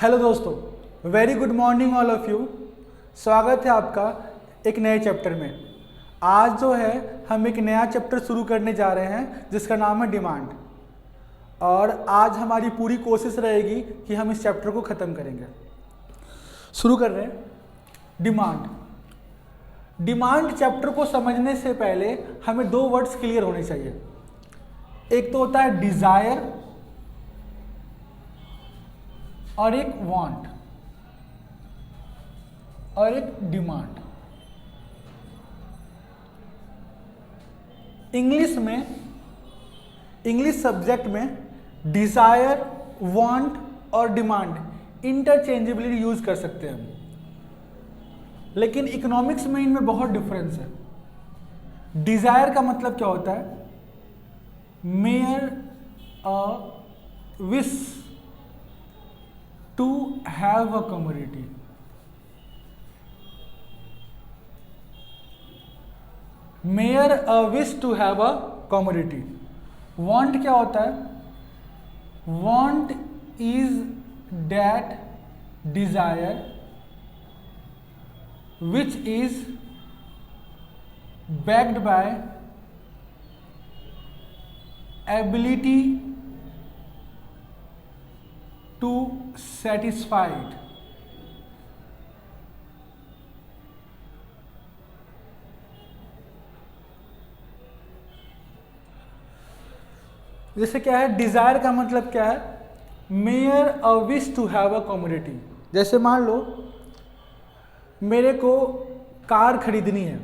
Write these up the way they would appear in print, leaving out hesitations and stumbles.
Hello दोस्तों, very good morning all of you. स्वागत है आपका एक नए चैप्टर में। आज जो है हम एक नया चैप्टर शुरू करने जा रहे हैं जिसका नाम है डिमांड। और आज हमारी पूरी कोशिश रहेगी कि हम इस चैप्टर को ख़त्म करेंगे। शुरू कर रहे हैं। डिमांड चैप्टर को समझने से पहले हमें दो वर्ड्स क्लियर होने चाहिए। एक तो होता है डिज़ायर और एक वांट और एक डिमांड। इंग्लिश सब्जेक्ट में डिजायर, वांट और डिमांड इंटरचेंजेबली यूज कर सकते हैं हम, लेकिन इकोनॉमिक्स में इनमें बहुत डिफरेंस है। डिजायर का मतलब क्या होता है? Mere a wish to have a commodity. Mere a wish to have a commodity. Want क्या होता है? Want is that desire which is backed by ability to satisfy it। जैसे क्या है, डिजायर का मतलब क्या है? Mere a wish to have a commodity. जैसे मान लो मेरे को कार खरीदनी है,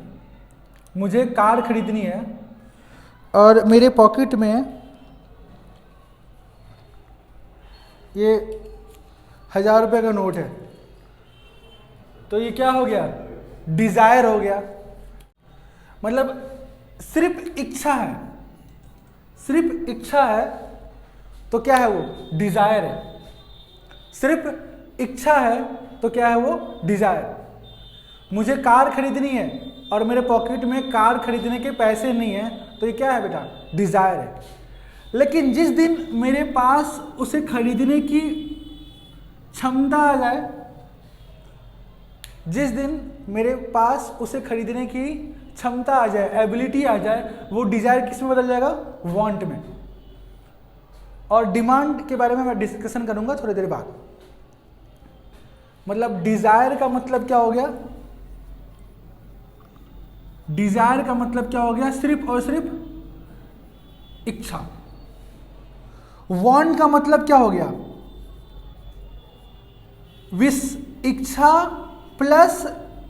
मुझे कार खरीदनी है और मेरे पॉकेट में ये 1000 रुपये का नोट है, तो ये क्या हो गया? डिजायर हो गया। मतलब सिर्फ इच्छा है, सिर्फ इच्छा है तो क्या है वो? डिजायर है। सिर्फ इच्छा है तो क्या है वो? डिजायर। मुझे कार खरीदनी है और मेरे पॉकेट में कार खरीदने के पैसे नहीं है, तो ये क्या है बेटा? डिजायर है। लेकिन जिस दिन मेरे पास उसे खरीदने की क्षमता आ जाए, जिस दिन मेरे पास उसे खरीदने की क्षमता आ जाए, एबिलिटी आ जाए, वो डिजायर किस में बदल जाएगा? वांट में। और डिमांड के बारे में मैं डिस्कशन करूंगा थोड़ी देर बाद। मतलब डिजायर का मतलब क्या हो गया? डिजायर का मतलब क्या हो गया? सिर्फ और सिर्फ इच्छा। वांट का मतलब क्या हो गया? विश, इच्छा प्लस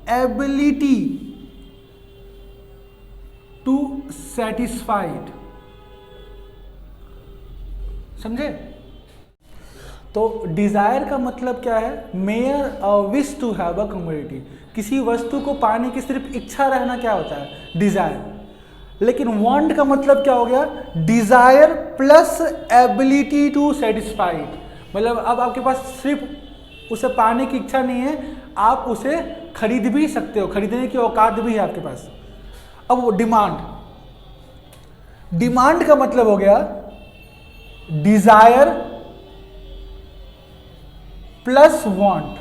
एबिलिटी टू सेटिस्फाइड। समझे? तो डिजायर का मतलब क्या है? Mere a wish to have a commodity. किसी वस्तु को पाने की सिर्फ इच्छा रहना क्या होता है? डिजायर। लेकिन वांट का मतलब क्या हो गया? Desire plus ability to satisfied. मतलब अब आपके पास सिर्फ उसे पाने की इच्छा नहीं है, आप उसे खरीद भी सकते हो, खरीदने की औकात भी है आपके पास। अब वो डिमांड का मतलब हो गया desire plus want.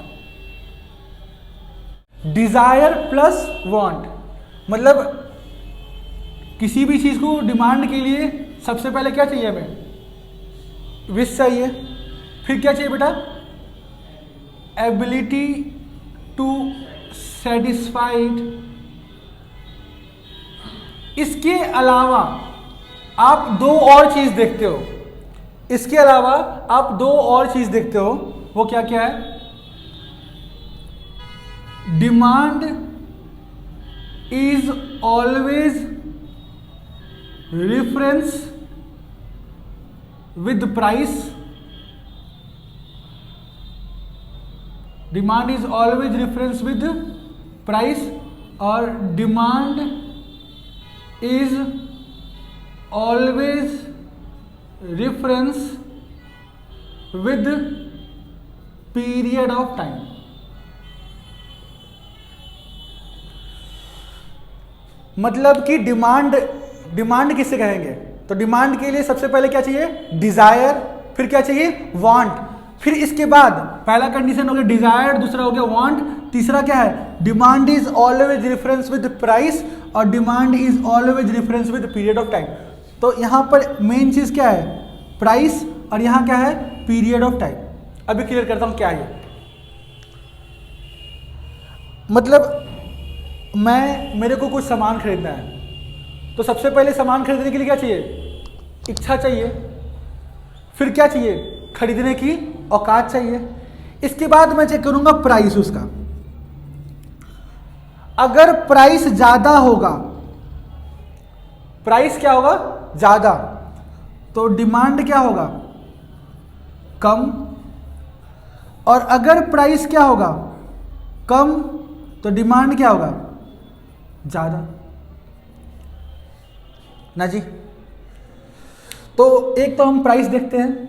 Desire plus want मतलब किसी भी चीज को डिमांड के लिए सबसे पहले क्या चाहिए? हमें विश चाहिए। फिर क्या चाहिए बेटा? Ability to satisfied. इसके अलावा आप दो और चीज देखते हो। इसके अलावा आप दो और चीज देखते हो। वो क्या क्या है? Demand is always reference with price. Demand is always reference with price. और demand is always reference with period of time. मतलब कि डिमांड किसे कहेंगे? तो डिमांड के लिए सबसे पहले क्या चाहिए? डिजायर। फिर क्या चाहिए? वांट। फिर इसके बाद पहला कंडीशन हो गया डिजायर, दूसरा हो गया वांट, तीसरा क्या है demand is always reference with price और demand is always reference with period of time. तो यहाँ पर मेन चीज क्या है प्राइस और यहाँ क्या है पीरियड ऑफ टाइम। अभी क्लियर करता हूँ क्या है। मतलब मेरे को कुछ सामान खरीदना है, तो सबसे पहले सामान खरीदने के लिए क्या चाहिए इच्छा चाहिए, फिर क्या चाहिए खरीदने की औकात चाहिए। इसके बाद मैं चेक करूंगा प्राइस उसका। अगर प्राइस ज्यादा होगा, प्राइस क्या होगा ज्यादा, तो डिमांड क्या होगा कम, और अगर प्राइस क्या होगा कम तो डिमांड क्या होगा ज्यादा ना जी। तो एक तो हम प्राइस देखते हैं,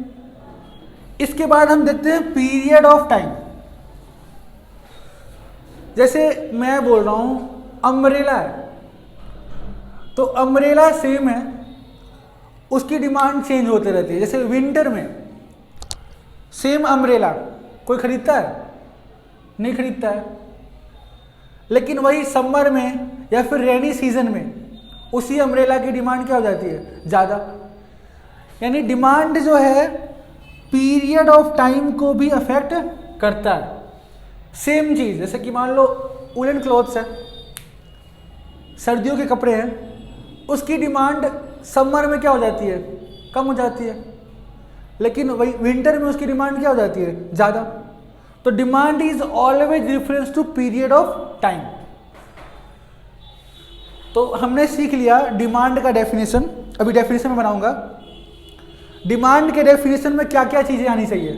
इसके बाद हम देखते हैं पीरियड ऑफ टाइम। जैसे मैं बोल रहा हूं अम्ब्रेला है, तो अम्ब्रेला सेम है, उसकी डिमांड चेंज होते रहती है। जैसे विंटर में सेम अम्ब्रेला कोई खरीदता है नहीं खरीदता है, लेकिन वही समर में या फिर रेनी सीजन में उसी अम्ब्रेला की डिमांड क्या हो जाती है ज़्यादा। यानी डिमांड जो है पीरियड ऑफ टाइम को भी अफेक्ट करता है। सेम चीज़ जैसे कि मान लो वुलन क्लॉथ्स है, सर्दियों के कपड़े हैं, उसकी डिमांड समर में क्या हो जाती है कम हो जाती है, लेकिन वही विंटर में उसकी डिमांड क्या हो जाती है ज़्यादा। तो demand is always reference to period of time. तो हमने सीख लिया डिमांड का डेफिनेशन, अभी डेफिनेशन में बनाऊंगा। डिमांड के डेफिनेशन में क्या क्या चीजें आनी चाहिए।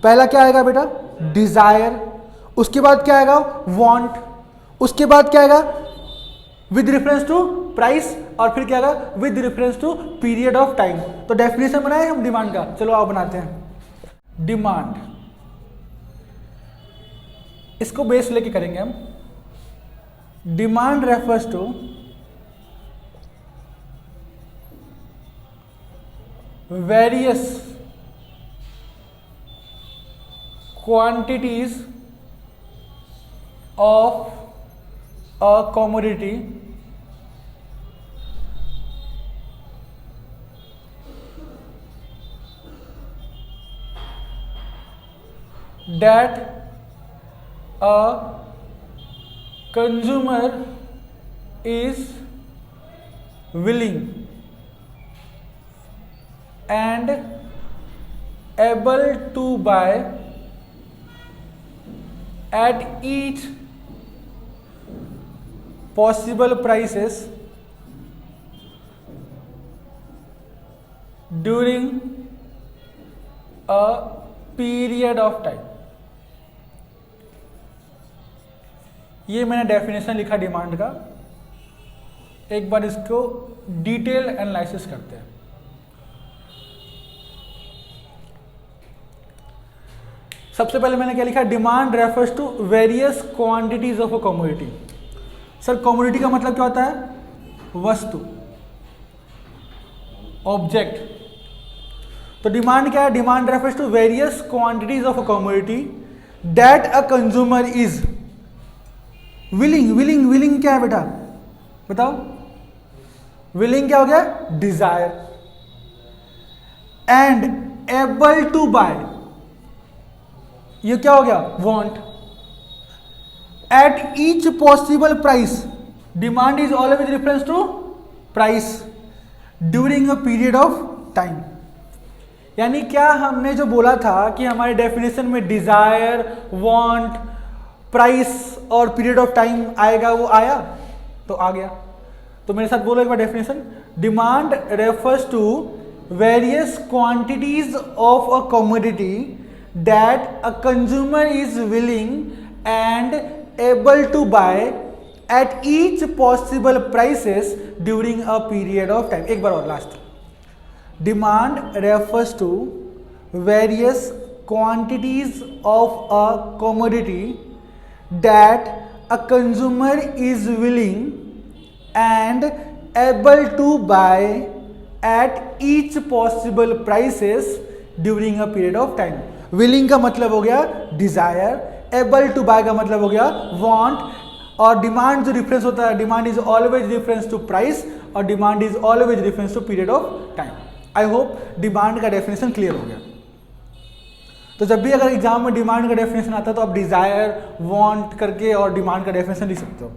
पहला क्या आएगा बेटा डिजायर, उसके बाद क्या आएगा वांट, उसके बाद क्या आएगा विद रेफरेंस टू प्राइस, और फिर क्या आएगा with reference to period of time. तो डेफिनेशन बनाए हम डिमांड का, चलो आओ बनाते हैं। डिमांड, इसको बेस लेके करेंगे हम। Demand refers to various quantities of a commodity that a consumer is willing and able to buy at each possible prices during a period of time। ये मैंने डेफिनेशन लिखा डिमांड का। एक बार इसको डिटेल एनालिसिस करते हैं। सबसे पहले मैंने क्या लिखा demand refers to various quantities of a commodity. Sir commodity का मतलब क्या होता है वस्तु, ऑब्जेक्ट। तो डिमांड क्या है demand refers to various quantities of a commodity that a consumer is willing. Willing क्या है बेटा बताओ, विलिंग क्या हो गया desire, and able to buy, ये क्या हो गया want, at each possible price. Demand is always reference to price during a period of time. यानी क्या हमने जो बोला था कि हमारे डेफिनेशन में डिजायर वांट प्राइस और पीरियड ऑफ टाइम आएगा, वो आया तो आ गया। तो मेरे साथ बोलो एक बार definition. Demand refers to various quantities of a commodity that a consumer is willing and able to buy at each possible prices during a period of time। एक बार और last. Demand refers to various quantities of a commodity that a consumer is willing and able to buy at each possible prices during a period of time। Willing का मतलब हो गया Dzire, able to bye का मतलब हो गया want, और demand जो रिफरेंस होता है, demand is always reference to price और demand is always reference to period of time. I hope demand का डेफिनेशन क्लियर हो गया। तो जब भी अगर एग्जाम में डिमांड का डेफिनेशन आता है तो आप डिजायर, वांट करके और डिमांड का डेफिनेशन लिख सकते हो।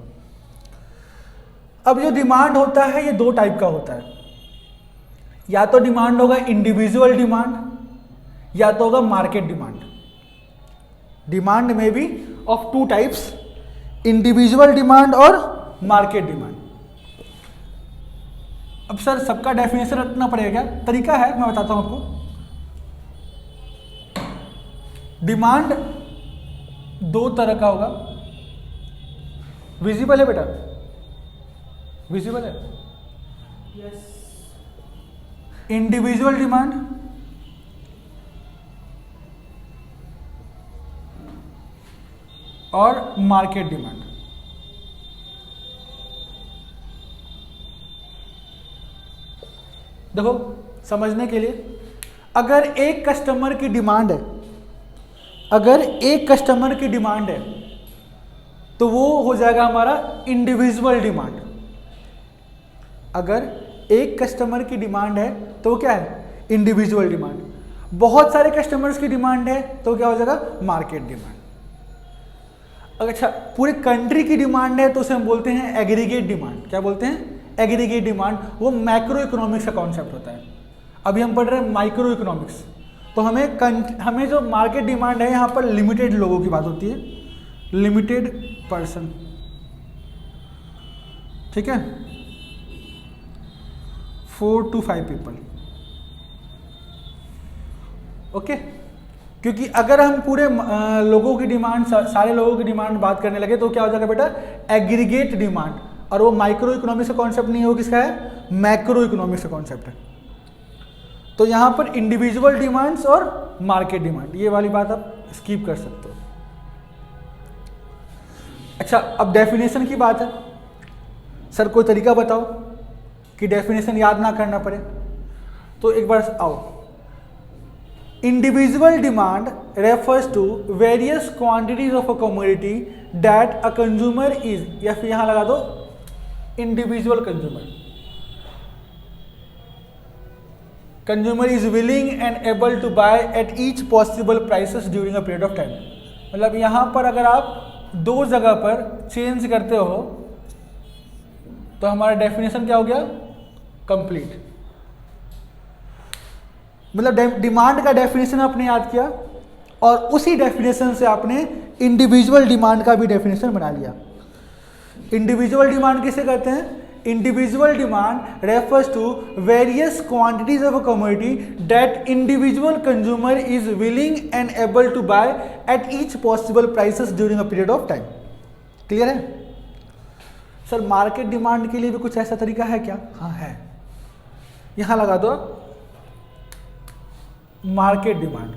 अब जो डिमांड होता है ये दो टाइप का होता है, या तो डिमांड होगा इंडिविजुअल डिमांड या तो होगा मार्केट डिमांड। डिमांड में भी of two types, individual demand और मार्केट डिमांड। अब सर सबका डेफिनेशन रखना पड़ेगा क्या? तरीका है, मैं बताता हूं आपको। डिमांड दो तरह का होगा, विजिबल है बेटा, विजिबल है? यस। इंडिविजुअल डिमांड और मार्केट डिमांड। देखो समझने के लिए, अगर एक कस्टमर की डिमांड है, अगर एक कस्टमर की डिमांड है तो वो हो जाएगा हमारा इंडिविजुअल डिमांड। अगर एक कस्टमर की डिमांड है तो वो क्या है? Individual demand. बहुत सारे कस्टमर्स की डिमांड है तो क्या हो जाएगा? Market demand. अच्छा, पूरे कंट्री की डिमांड है तो उसे हम बोलते हैं एग्रीगेट डिमांड। क्या बोलते हैं? Aggregate demand. वो मैक्रो इकोनॉमिक्स का कॉन्सेप्ट होता है। अभी हम पढ़ रहे हैं माइक्रो इकोनॉमिक्स। तो हमें जो मार्केट डिमांड है, यहाँ पर लिमिटेड लोगों की बात होती है, लिमिटेड पर्सन, ठीक है, 4 to 5 पीपल, ओके। क्योंकि अगर हम पूरे लोगों की डिमांड, सारे लोगों की डिमांड बात करने लगे तो क्या हो जाएगा बेटा? Aggregate demand. और वो माइक्रो इकोनॉमिक्स का कॉन्सेप्ट नहीं है, वो किसका है? मैक्रो इकोनॉमिक्स का कॉन्सेप्ट है। तो यहां पर इंडिविजुअल डिमांड्स और मार्केट डिमांड, ये वाली बात आप स्किप कर सकते हो। अच्छा, अब डेफिनेशन की बात है। सर कोई तरीका बताओ कि डेफिनेशन याद ना करना पड़े। तो एक बार आओ, individual demand refers to various quantities of a commodity that a consumer is, या फिर यहां लगा दो individual consumer, consumer is willing and able to buy at each possible prices during a period of time. मतलब यहां पर अगर आप दो जगह पर चेंज करते हो तो हमारा डेफिनेशन क्या हो गया? कंप्लीट। मतलब डिमांड का डेफिनेशन आपने याद किया और उसी डेफिनेशन से आपने इंडिविजुअल डिमांड का भी डेफिनेशन बना लिया। इंडिविजुअल डिमांड किसे कहते हैं? Individual demand refers to various quantities of a commodity that individual consumer is willing and able to buy at each possible prices during a period of time. Clear है? Sir market demand के लिए भी कुछ ऐसा तरीका है क्या? हाँ है, यहां लगा दो market demand.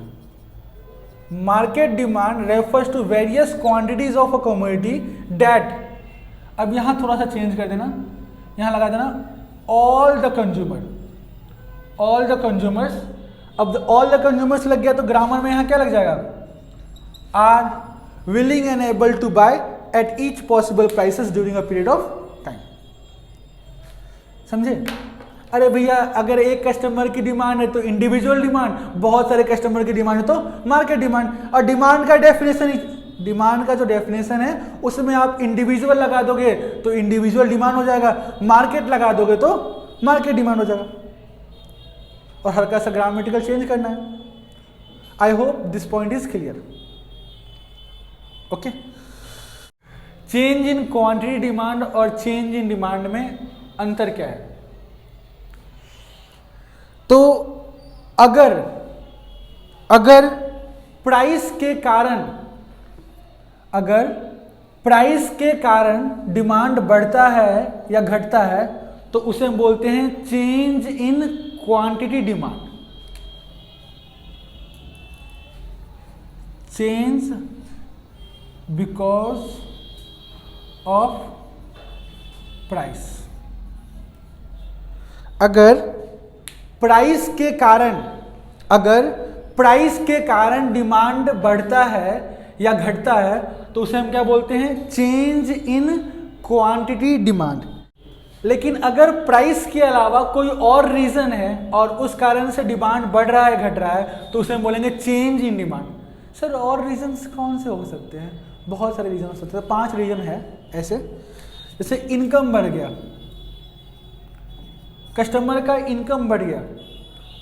Market demand refers to various quantities of a commodity that, अब यहां थोड़ा सा चेंज कर देना, यहां लगा देना all the consumer, all the consumers. अब ऑल द कंज्यूमर्स लग गया तो ग्रामर में यहां क्या लग जाएगा? Are willing and able to buy at each possible prices during a period of time. समझे? अरे भैया अगर एक कस्टमर की डिमांड है तो इंडिविजुअल डिमांड, बहुत सारे कस्टमर की डिमांड है तो मार्केट डिमांड। और डिमांड का डेफिनेशन, डिमांड का जो डेफिनेशन है उसमें आप इंडिविजुअल लगा दोगे तो इंडिविजुअल डिमांड हो जाएगा, मार्केट लगा दोगे तो मार्केट डिमांड हो जाएगा। और हल्का सा ग्रामेटिकल चेंज करना है। आई hope this point is clear. Okay, change in quantity demand और चेंज इन डिमांड में अंतर क्या है? तो अगर प्राइस के कारण, अगर प्राइस के कारण डिमांड बढ़ता है या घटता है तो उसे हम बोलते हैं change in quantity demand. Change because of price. अगर प्राइस के कारण, अगर प्राइस के कारण डिमांड बढ़ता है या घटता है तो उसे हम क्या बोलते हैं, चेंज इन क्वांटिटी डिमांड। लेकिन अगर प्राइस के अलावा कोई और रीजन है और उस कारण से डिमांड बढ़ रहा है घट रहा है तो उसे हम बोलेंगे चेंज इन डिमांड। सर और रीजंस कौन से हो सकते हैं? बहुत सारे रीजन हो सकते हैं, 5 रीजन है ऐसे। जैसे इनकम बढ़ गया, कस्टमर का इनकम बढ़ गया।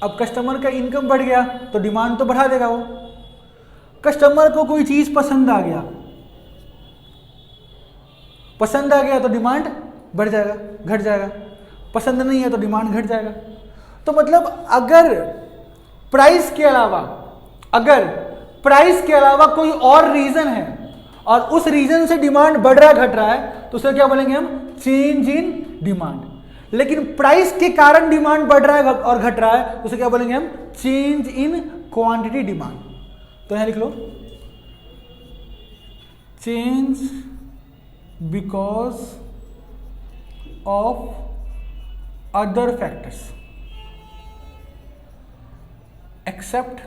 अब कस्टमर का इनकम बढ़ गया तो डिमांड तो बढ़ा देगा वो। कस्टमर को कोई चीज पसंद आ गया, पसंद आ गया तो डिमांड बढ़ जाएगा, घट जाएगा। पसंद नहीं है तो डिमांड घट जाएगा। तो मतलब अगर प्राइस के अलावा कोई और रीजन है और उस रीजन से डिमांड बढ़ रहा है घट रहा है तो उसे क्या बोलेंगे हम, चेंज इन डिमांड। लेकिन प्राइस के कारण डिमांड बढ़ रहा है और घट रहा है तो उसे क्या बोलेंगे हम, चेंज इन क्वांटिटी डिमांड। तो यहां लिख लो, change because of other factors except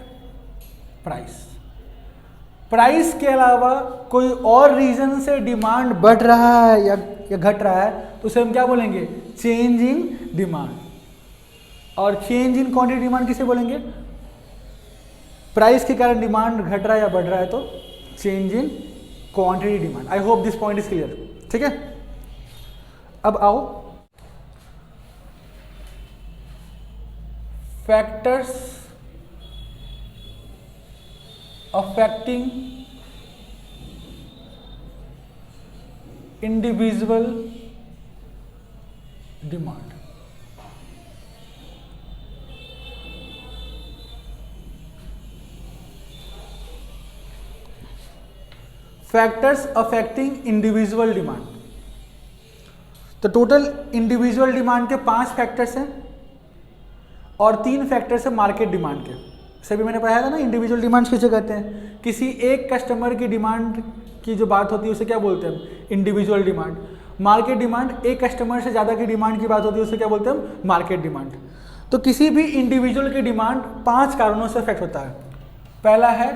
price. Price के अलावा कोई और रीजन से डिमांड बढ़ रहा है या घट रहा है तो उसे हम क्या बोलेंगे, चेंज इन डिमांड। और चेंज इन क्वांटिटी डिमांड किसे बोलेंगे, प्राइस के कारण डिमांड घट रहा है या बढ़ रहा है तो change in quantity demand. I hope this point is clear. ठीक है, अब आओ factors affecting individual demand। Factors affecting individual demand. तो टोटल इंडिविजुअल डिमांड के 5 फैक्टर्स हैं और 3 फैक्टर्स हैं मार्केट डिमांड के। सभी मैंने पढ़ाया था ना, इंडिविजुअल डिमांड्स किसे कहते हैं, किसी एक कस्टमर की डिमांड की जो बात होती है उसे क्या बोलते हैं हम, इंडिविजुअल डिमांड। मार्केट डिमांड, एक कस्टमर से ज़्यादा की डिमांड की बात होती है उसे क्या बोलते हैं हम, मार्केट डिमांड। तो किसी भी इंडिविजुअल की डिमांड 5 कारणों से अफेक्ट होता है। पहला है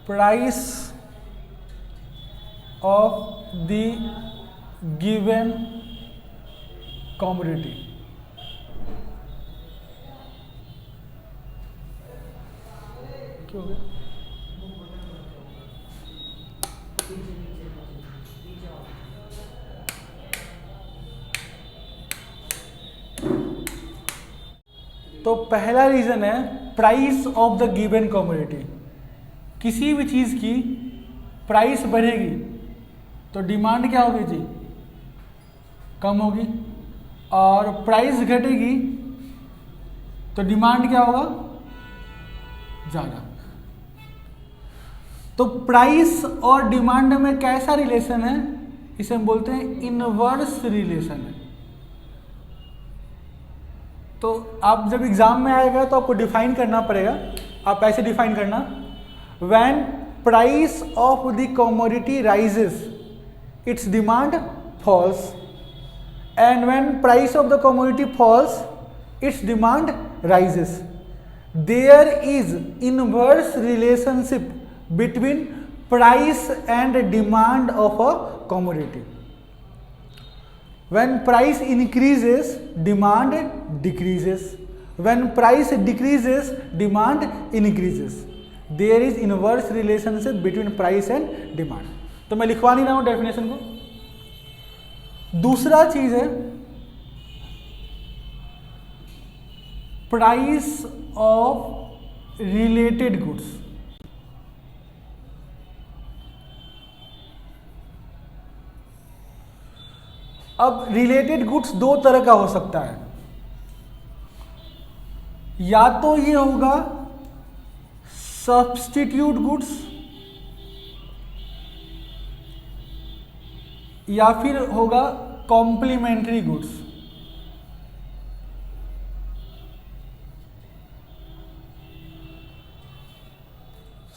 price of the given commodity. क्यों हो गया? तो पहला रीजन है price of the given commodity. किसी भी चीज की प्राइस बढ़ेगी तो डिमांड क्या होगी जी, कम होगी, और प्राइस घटेगी तो डिमांड क्या होगा, ज्यादा। तो प्राइस और डिमांड में कैसा रिलेशन है, इसे हम बोलते हैं इनवर्स रिलेशन है। तो आप जब एग्जाम में आएगा तो आपको डिफाइन करना पड़ेगा। आप ऐसे डिफाइन करना, when price of the commodity rises its demand falls, and when price of the commodity falls its demand rises. There is inverse relationship between price and demand of a commodity. When price increases, demand decreases. When price decreases, demand increases. There is inverse relationship between price and demand. तो मैं लिखवा नहीं रहा हूं definition को। दूसरा चीज है प्राइस ऑफ रिलेटेड गुड्स। अब रिलेटेड गुड्स 2 तरह का हो सकता है, या तो ये होगा सब्स्टिट्यूट गुड्स या फिर होगा complementary goods.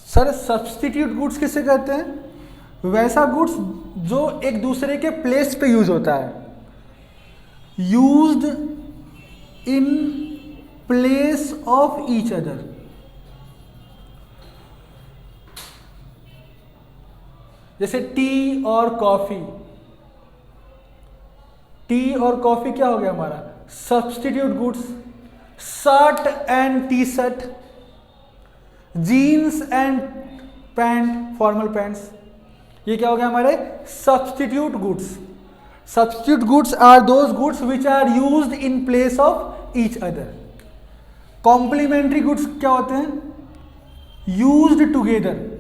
Sir substitute goods किसे कहते हैं, वैसा गुड्स जो एक दूसरे के प्लेस पे यूज होता है, used in place of each other. जैसे टी और कॉफी, टी और कॉफी क्या हो गया हमारा? Substitute goods. Shirt and T shirt, jeans and pant, formal pants, ये क्या हो गया हमारे? Substitute goods. Substitute goods are those goods which are used in place of each other. Complementary goods क्या होते हैं? Used together.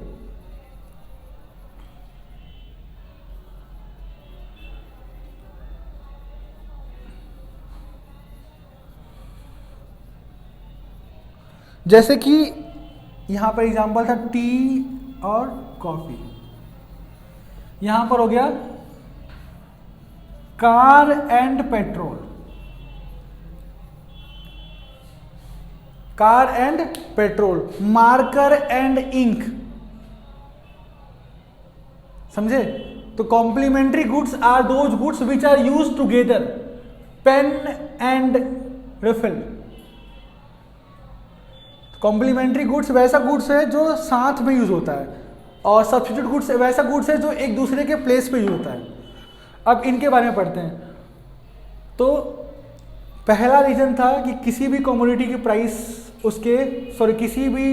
जैसे कि यहां पर एग्जांपल था टी और कॉफी, यहां पर हो गया car and petrol, car and petrol, marker and ink. समझे? तो complementary goods are those goods which are used together, pen and refill. Complementary goods वैसा गुड्स है जो साथ में यूज होता है, और सब्स्टिट्यूट गुड्स वैसा गुड्स है जो एक दूसरे के प्लेस पे यूज होता है। अब इनके बारे में पढ़ते हैं। तो पहला रीजन था कि किसी भी कमोडिटी की प्राइस उसके किसी भी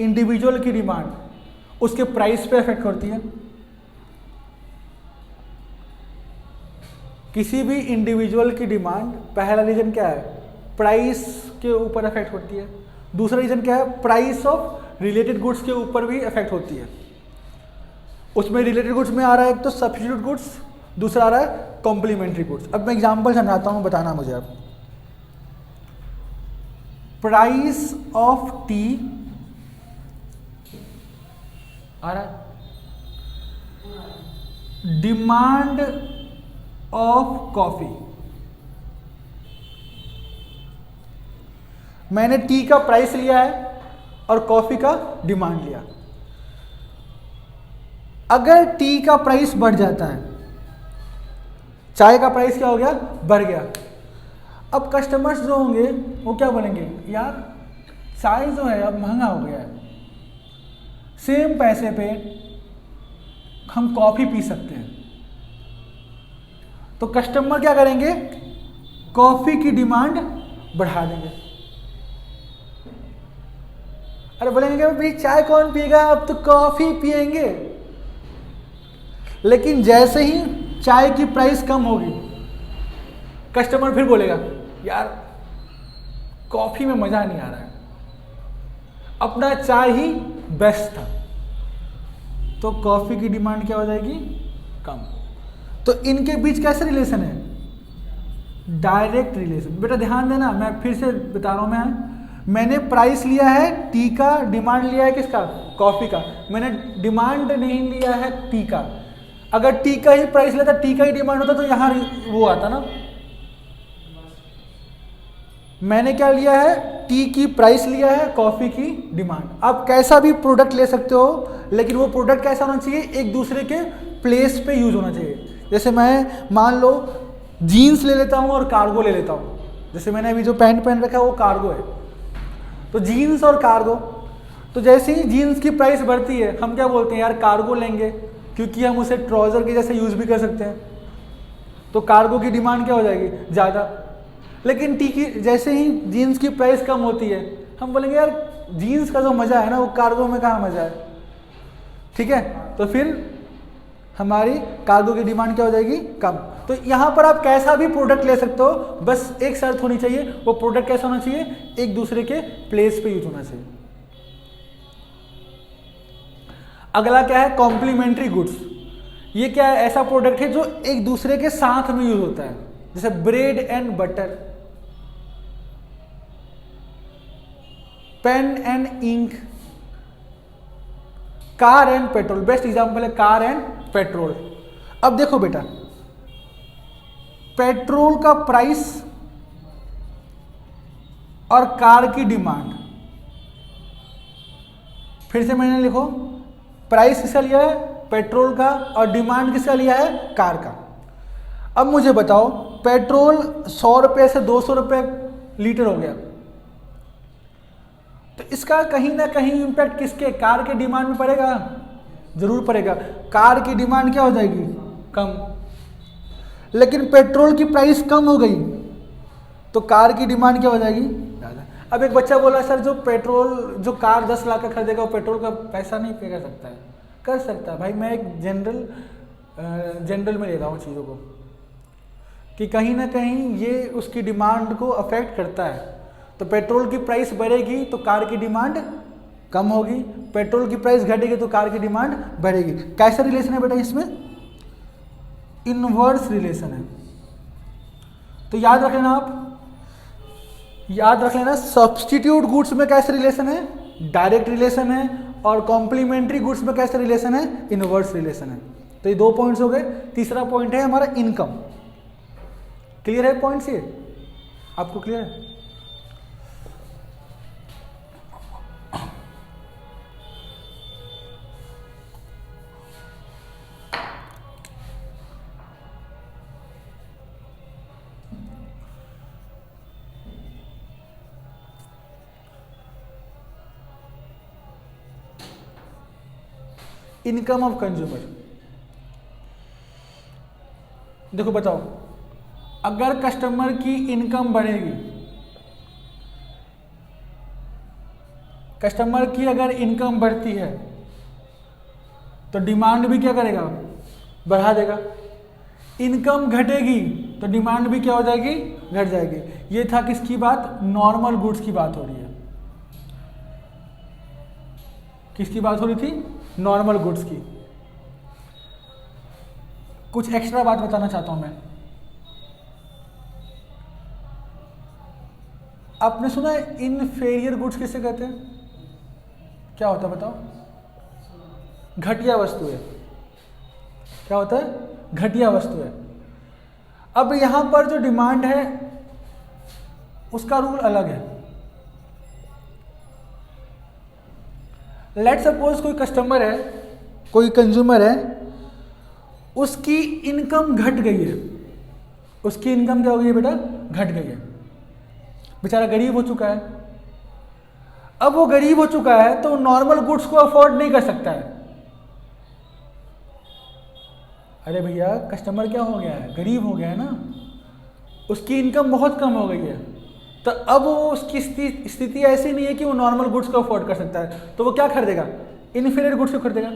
इंडिविजुअल की डिमांड उसके प्राइस पे अफेक्ट करती है। किसी भी इंडिविजुअल की डिमांड, पहला रीजन क्या है? प्राइस के ऊपर अफेक्ट होती है। दूसरा रीजन क्या है? प्राइस ऑफ रिलेटेड गुड्स के ऊपर भी अफेक्ट होती है। उसमें रिलेटेड गुड्स में आ रहा है एक तो सब्स्टिट्यूट गुड्स, दूसरा आ रहा है कॉम्प्लीमेंट्री गुड्स। अब मैं एग्जांपल समझाता हूं, बताना मुझे। अब प्राइस ऑफ टी आ रहा है, डिमांड ऑफ कॉफी। मैंने टी का प्राइस लिया है और कॉफी का डिमांड लिया। अगर टी का प्राइस बढ़ जाता है, चाय का प्राइस क्या हो गया? बढ़ गया। अब कस्टमर्स जो होंगे वो क्या बोलेंगे? यार चाय जो है अब महंगा हो गया है, सेम पैसे पे हम कॉफी पी सकते हैं। तो कस्टमर क्या करेंगे? कॉफी की डिमांड बढ़ा देंगे। अरे बोलेंगे भाई चाय कौन पिएगा, अब तो कॉफी पिएंगे। लेकिन जैसे ही चाय की प्राइस कम होगी, कस्टमर फिर बोलेगा यार कॉफी में मजा नहीं आ रहा है, अपना चाय ही बेस्ट था। तो कॉफी की डिमांड क्या हो जाएगी? कम। तो इनके बीच कैसे रिलेशन है? Direct relation. बेटा ध्यान देना, मैं फिर से बता रहा हूं। मैंने प्राइस लिया है टी का, डिमांड लिया है किसका? कॉफी का। मैंने डिमांड नहीं लिया है टी का। अगर टी का ही प्राइस लेता, टी का ही डिमांड होता, तो यहां वो आता ना। मैंने क्या लिया है? टी की प्राइस लिया है, कॉफी की डिमांड। आप कैसा भी प्रोडक्ट ले सकते हो, लेकिन वो प्रोडक्ट कैसा होना चाहिए? एक दूसरे के प्लेस पे यूज होना चाहिए। जैसे मैं मान लो जीन्स ले लेता हूं और कार्गो ले लेता हूं। जैसे मैंने अभी जो पैंट पहन रखा है वो कार्गो है, तो जीन्स और कार्गो। तो जैसे ही जीन्स की प्राइस बढ़ती है, हम क्या बोलते हैं? यार कार्गो लेंगे, क्योंकि हम उसे ट्राउजर के जैसे यूज भी कर सकते हैं। तो कार्गो की डिमांड क्या हो जाएगी? ज़्यादा। लेकिन टी की जैसे ही जीन्स की प्राइस कम होती है, हम बोलेंगे यार जीन्स का जो मज़ा है ना, वो कार्गो में कहाँ मज़ा है। ठीक है, तो फिर हमारी कार्गो की डिमांड क्या हो जाएगी? कम। तो यहां पर आप कैसा भी प्रोडक्ट ले सकते हो, बस एक शर्त होनी चाहिए, वो प्रोडक्ट कैसा होना चाहिए? एक दूसरे के प्लेस पे यूज होना चाहिए। अगला क्या है? Complementary goods. ये क्या है? ऐसा प्रोडक्ट है जो एक दूसरे के साथ में यूज होता है। जैसे bread and butter, pen and ink, car and petrol. Best example है कार एंड पेट्रोल। अब देखो बेटा, पेट्रोल का प्राइस और कार की डिमांड, फिर से मैंने लिखो, प्राइस किसका लिया है? पेट्रोल का, और डिमांड किसका लिया है? कार का। अब मुझे बताओ, पेट्रोल 100 रुपये से 200 रुपये लीटर हो गया, तो इसका कहीं ना कहीं इम्पैक्ट किसके, कार के डिमांड में पड़ेगा, जरूर पड़ेगा। कार की डिमांड क्या हो जाएगी, कम। लेकिन पेट्रोल की प्राइस कम हो गई तो कार की डिमांड क्या हो जाएगी, ज़्यादा। अब एक बच्चा बोला सर जो पेट्रोल, जो कार 10 लाख का खरीदेगा वो पेट्रोल का पैसा नहीं पे कर सकता है। कर सकता है भाई, मैं एक जनरल में ले रहा हूँ चीज़ों को, कि कहीं ना कहीं ये उसकी डिमांड को अफेक्ट करता है। तो पेट्रोल की प्राइस बढ़ेगी तो कार की डिमांड कम होगी, पेट्रोल की प्राइस घटेगी तो कार की डिमांड बढ़ेगी। कैसा रिलेशन है बेटा इसमें, इनवर्स रिलेशन है। तो याद रख लेना, आप याद रख लेना, सब्स्टिट्यूट गुड्स में कैसे रिलेशन है, डायरेक्ट रिलेशन है, और कॉम्प्लीमेंट्री गुड्स में कैसे रिलेशन है, इनवर्स रिलेशन है। तो ये 2 पॉइंट्स हो गए। तीसरा पॉइंट है हमारा इनकम। क्लियर है पॉइंट्स, ये आपको क्लियर है? Income of consumer. देखो बताओ, अगर कस्टमर की इनकम बढ़ेगी, कस्टमर की अगर इनकम बढ़ती है तो डिमांड भी क्या करेगा, बढ़ा देगा। इनकम घटेगी तो डिमांड भी क्या हो जाएगी, घट जाएगी। ये था किसकी बात, नॉर्मल गुड्स की बात हो रही है। किसकी बात हो रही थी, नॉर्मल गुड्स की। कुछ एक्स्ट्रा बात बताना चाहता हूं मैं। आपने सुना है इनफेरियर गुड्स किसे कहते हैं, क्या होता है बताओ, घटिया वस्तु है। क्या होता है, घटिया वस्तु है। अब यहां पर जो डिमांड है उसका रूल अलग है। लेट सपोज कोई कस्टमर है, कोई कंज्यूमर है, उसकी इनकम घट गई है। उसकी इनकम क्या हो गई है बेटा, घट गई है। बेचारा गरीब हो चुका है। अब वो गरीब हो चुका है तो नॉर्मल गुड्स को अफोर्ड नहीं कर सकता है। अरे भैया कस्टमर क्या हो गया है, गरीब हो गया है ना, उसकी इनकम बहुत कम हो गई है। तो अब वो उसकी स्थिति ऐसी नहीं है कि वो नॉर्मल गुड्स को अफोर्ड कर सकता है, तो वो क्या खरीदेगा, इनफीरियर गुड्स को खरीदेगा।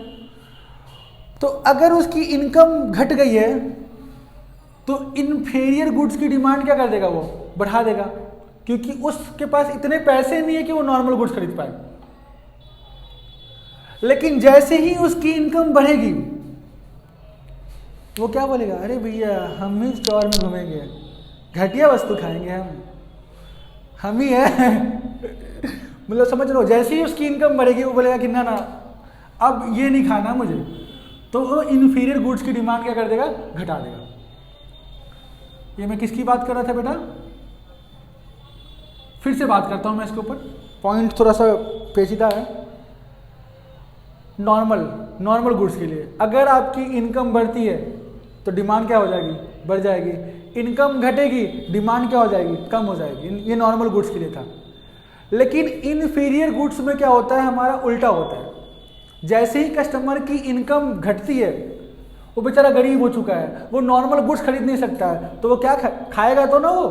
तो अगर उसकी इनकम घट गई है तो इनफीरियर गुड्स की डिमांड क्या कर देगा, वो बढ़ा देगा, क्योंकि उसके पास इतने पैसे नहीं है कि वो नॉर्मल गुड्स खरीद पाए। लेकिन जैसे ही उसकी इनकम बढ़ेगी वो क्या बोलेगा, अरे भैया हम ही स्टोर में घूमेंगे, घटिया वस्तु खाएंगे, हम ही है मतलब समझ लो, जैसे ही उसकी इनकम बढ़ेगी वो बोलेगा कि ना ना अब ये नहीं खाना मुझे, तो वो इन्फीरियर गुड्स की डिमांड क्या कर देगा, घटा देगा। ये मैं किसकी बात कर रहा था बेटा, फिर से बात करता हूं मैं इसके ऊपर, पॉइंट थोड़ा सा पेचीदा है। नॉर्मल गुड्स के लिए अगर आपकी इनकम बढ़ती है तो डिमांड क्या हो जाएगी, बढ़ जाएगी। इनकम घटेगी, डिमांड क्या हो जाएगी, कम हो जाएगी। ये नॉर्मल गुड्स के लिए था। लेकिन इनफीरियर गुड्स में क्या होता है, हमारा उल्टा होता है। जैसे ही कस्टमर की इनकम घटती है, वो बेचारा गरीब हो चुका है, वो नॉर्मल गुड्स खरीद नहीं सकता है, तो वो क्या खाएगा तो ना वो,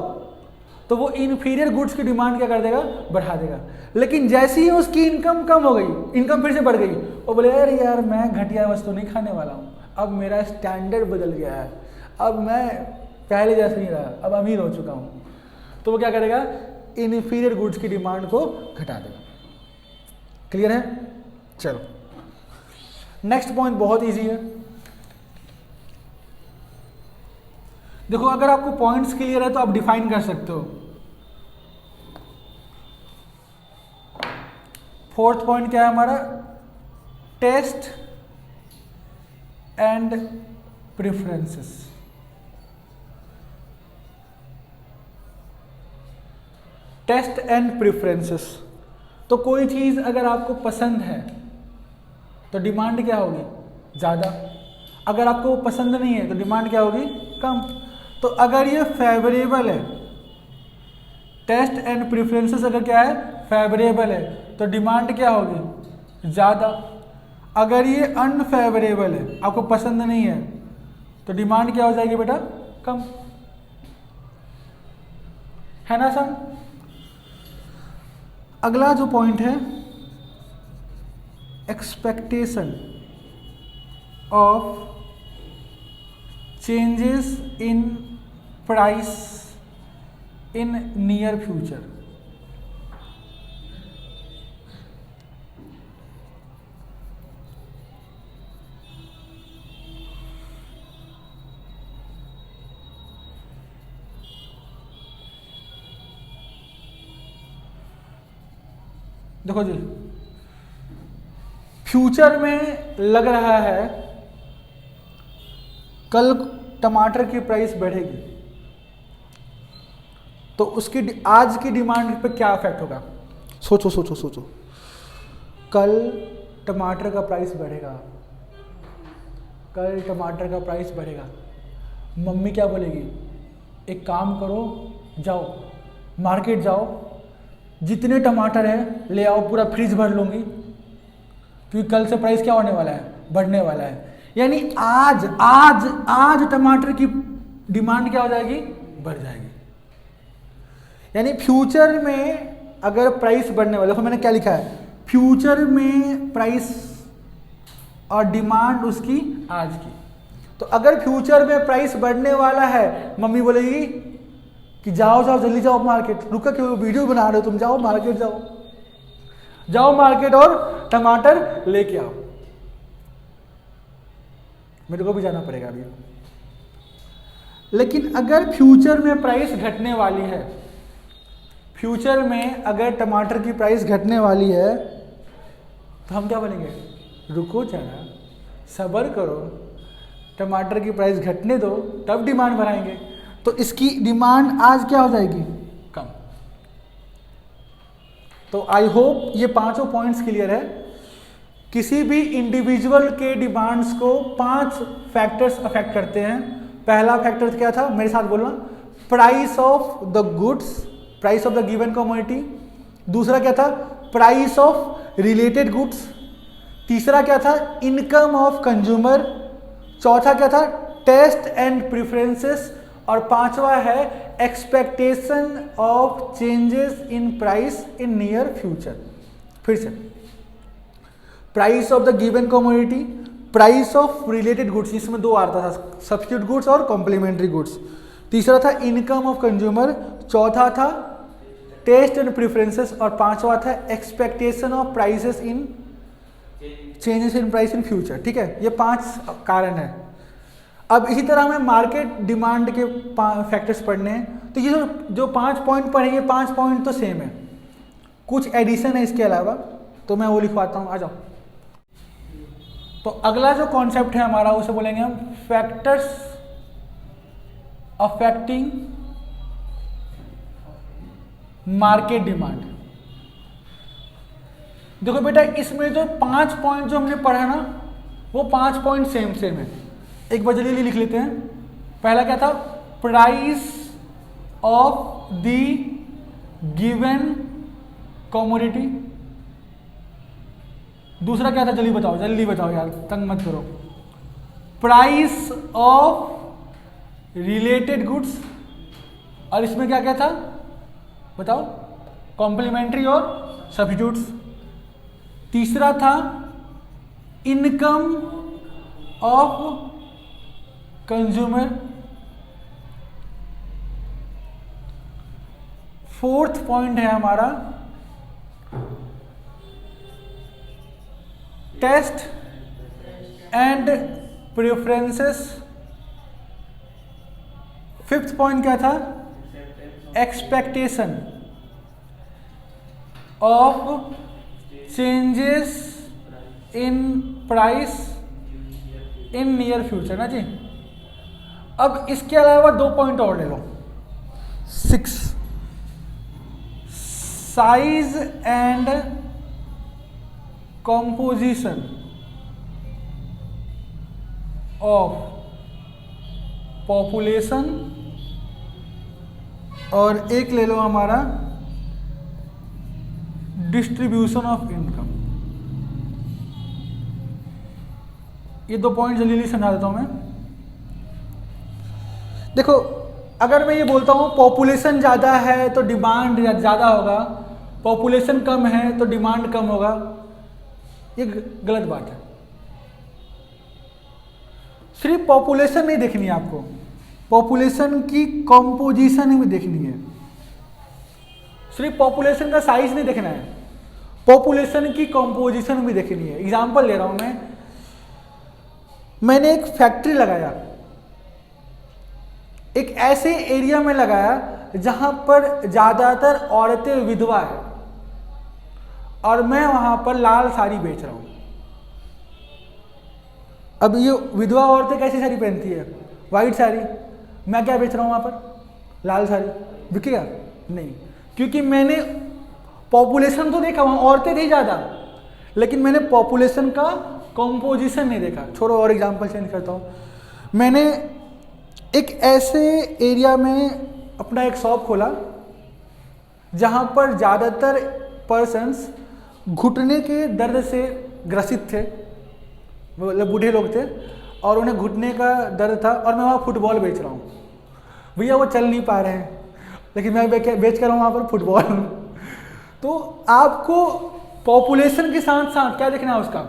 तो वो इनफीरियर गुड्स की डिमांड क्या कर देगा, बढ़ा देगा। लेकिन जैसे ही उसकी इनकम कम हो गई, इनकम फिर से बढ़ गई, वो बोले अरे यार मैं घटिया वस्तु नहीं खाने वाला हूँ, अब मेरा स्टैंडर्ड बदल गया है, अब मैं पहले जैसे नहीं रहा, अब अमीर हो चुका हूँ, तो वो क्या करेगा, इनफीरियर गुड्स की डिमांड को घटा देगा। क्लियर है? चलो नेक्स्ट पॉइंट बहुत इजी है। देखो अगर आपको पॉइंट्स क्लियर है तो आप डिफाइन कर सकते हो। फोर्थ पॉइंट क्या है हमारा, taste and preferences. Taste and preferences, तो कोई चीज अगर आपको पसंद है तो डिमांड क्या होगी, ज्यादा। अगर आपको पसंद नहीं है तो डिमांड क्या होगी, कम। तो अगर ये फेवरेबल है, टेस्ट एंड प्रेफरेंसेस अगर क्या है, फेवरेबल है, तो डिमांड क्या होगी, ज़्यादा। अगर ये अनफेवरेबल है, आपको पसंद नहीं है, तो डिमांड क्या हो जाएगी बेटा, कम, है ना सर। अगला जो पॉइंट है, expectation of changes in price in near future. देखो जी, फ्यूचर में लग रहा है कल टमाटर की प्राइस बढ़ेगी, तो उसकी आज की डिमांड पे क्या इफेक्ट होगा। सोचो सोचो सोचो, कल टमाटर का प्राइस बढ़ेगा, कल टमाटर का प्राइस बढ़ेगा, मम्मी क्या बोलेगी, एक काम करो, जाओ मार्केट जाओ, जितने टमाटर है ले आओ, पूरा फ्रिज भर लूँगी, क्योंकि कल से प्राइस क्या होने वाला है, बढ़ने वाला है। यानी आज आज आज टमाटर की डिमांड क्या हो जाएगी, बढ़ जाएगी। यानी फ्यूचर में अगर प्राइस बढ़ने वाला, देखो मैंने क्या लिखा है, फ्यूचर में प्राइस और डिमांड उसकी आज की। तो अगर फ्यूचर में प्राइस बढ़ने वाला है, मम्मी बोलेगी कि जाओ जाओ जल्दी जाओ मार्केट, रुका क्यों, वीडियो बना रहे हो तुम, जाओ मार्केट, जाओ जाओ मार्केट और टमाटर लेके आओ। मेरे को भी जाना पड़ेगा अभी। लेकिन अगर फ्यूचर में प्राइस घटने वाली है, फ्यूचर में अगर टमाटर की प्राइस घटने वाली है, तो हम क्या बोलेंगे, रुको जरा, सब्र करो, टमाटर की प्राइस घटने दो, तब डिमांड बढ़ाएंगे। तो इसकी डिमांड आज क्या हो जाएगी, कम। तो आई होप ये पांचों पॉइंट्स क्लियर है। किसी भी इंडिविजुअल के डिमांड्स को 5 फैक्टर्स अफेक्ट करते हैं। पहला फैक्टर क्या था, मेरे साथ बोलना, price of the goods, price of the given commodity. दूसरा क्या था, प्राइस ऑफ रिलेटेड गुड्स। तीसरा क्या था, इनकम ऑफ कंज्यूमर। चौथा क्या था, टेस्ट एंड प्रेफरेंसेस। और पांचवा है expectation of changes in price in near future. फिर से, price of the given commodity, price of related goods, इसमें 2 आता था, सब्स्टिट्यूट गुड्स और कॉम्प्लीमेंट्री गुड्स। तीसरा था इनकम ऑफ कंज्यूमर। चौथा था टेस्ट एंड प्रेफरेंसेस। और पांचवा था expectation of prices in changes in price in future. ठीक है, ये 5 कारण है। अब इसी तरह हमें मार्केट डिमांड के फैक्टर्स पढ़ने हैं। तो ये जो 5 पॉइंट पढ़े, ये 5 पॉइंट तो सेम है, कुछ एडिशन है इसके अलावा, तो मैं वो लिखवाता हूँ, आ जाओ। तो अगला जो कॉन्सेप्ट है हमारा, उसे बोलेंगे हम फैक्टर्स अफेक्टिंग मार्केट डिमांड। देखो बेटा, इसमें जो 5 पॉइंट जो हमने पढ़ा ना, वो 5 पॉइंट सेम है। एक बार जल्दी लिख लेते हैं। पहला क्या था, price of the given commodity. दूसरा क्या था, जल्दी बताओ यार, तंग मत करो। Price of related goods. और इसमें क्या क्या था बताओ, कॉम्प्लीमेंट्री और सब्स्टिट्यूट्स। तीसरा था income of consumer. Fourth point है हमारा taste and preferences. Fifth point क्या था, expectation of changes in price in near future ना जी। अब इसके अलावा 2 पॉइंट और ले लो। 6, size and composition of population। और एक ले लो हमारा डिस्ट्रीब्यूशन ऑफ इनकम। ये 2 पॉइंट जल्दी समझा देता हूं मैं। देखो, अगर मैं ये बोलता हूं पॉपुलेशन ज़्यादा है तो डिमांड ज़्यादा होगा, पॉपुलेशन कम है तो डिमांड कम होगा, ये गलत बात है। सिर्फ पॉपुलेशन नहीं देखनी है आपको, पॉपुलेशन की कंपोजिशन भी देखनी है। सिर्फ पॉपुलेशन का साइज नहीं देखना है, पॉपुलेशन की कंपोजिशन भी देखनी है। एग्जांपल ले रहा हूं मैंने एक फैक्ट्री लगाया, एक ऐसे एरिया में लगाया जहां पर ज्यादातर औरतें विधवा है और मैं वहां पर लाल साड़ी बेच रहा हूं। अब ये विधवा औरतें कैसी साड़ी पहनती है? वाइट साड़ी। मैं क्या बेच रहा हूं वहां पर? लाल साड़ी। बिकेगा नहीं, क्योंकि मैंने पॉपुलेशन तो देखा, वहां औरतें थी ज्यादा, लेकिन मैंने पॉपुलेशन का कंपोजिशन नहीं देखा। छोड़ो, और एग्जांपल चेंज करता हूं। मैंने एक ऐसे एरिया में अपना एक शॉप खोला जहां पर ज्यादातर पर्सन्स घुटने के दर्द से ग्रसित थे, मतलब बूढ़े लोग थे और उन्हें घुटने का दर्द था, और मैं वहाँ फुटबॉल बेच रहा हूँ। भैया वो चल नहीं पा रहे हैं, लेकिन मैं बेच कर रहा हूँ वहाँ पर फुटबॉल। तो आपको पॉपुलेशन के साथ साथ क्या देखना है उसका?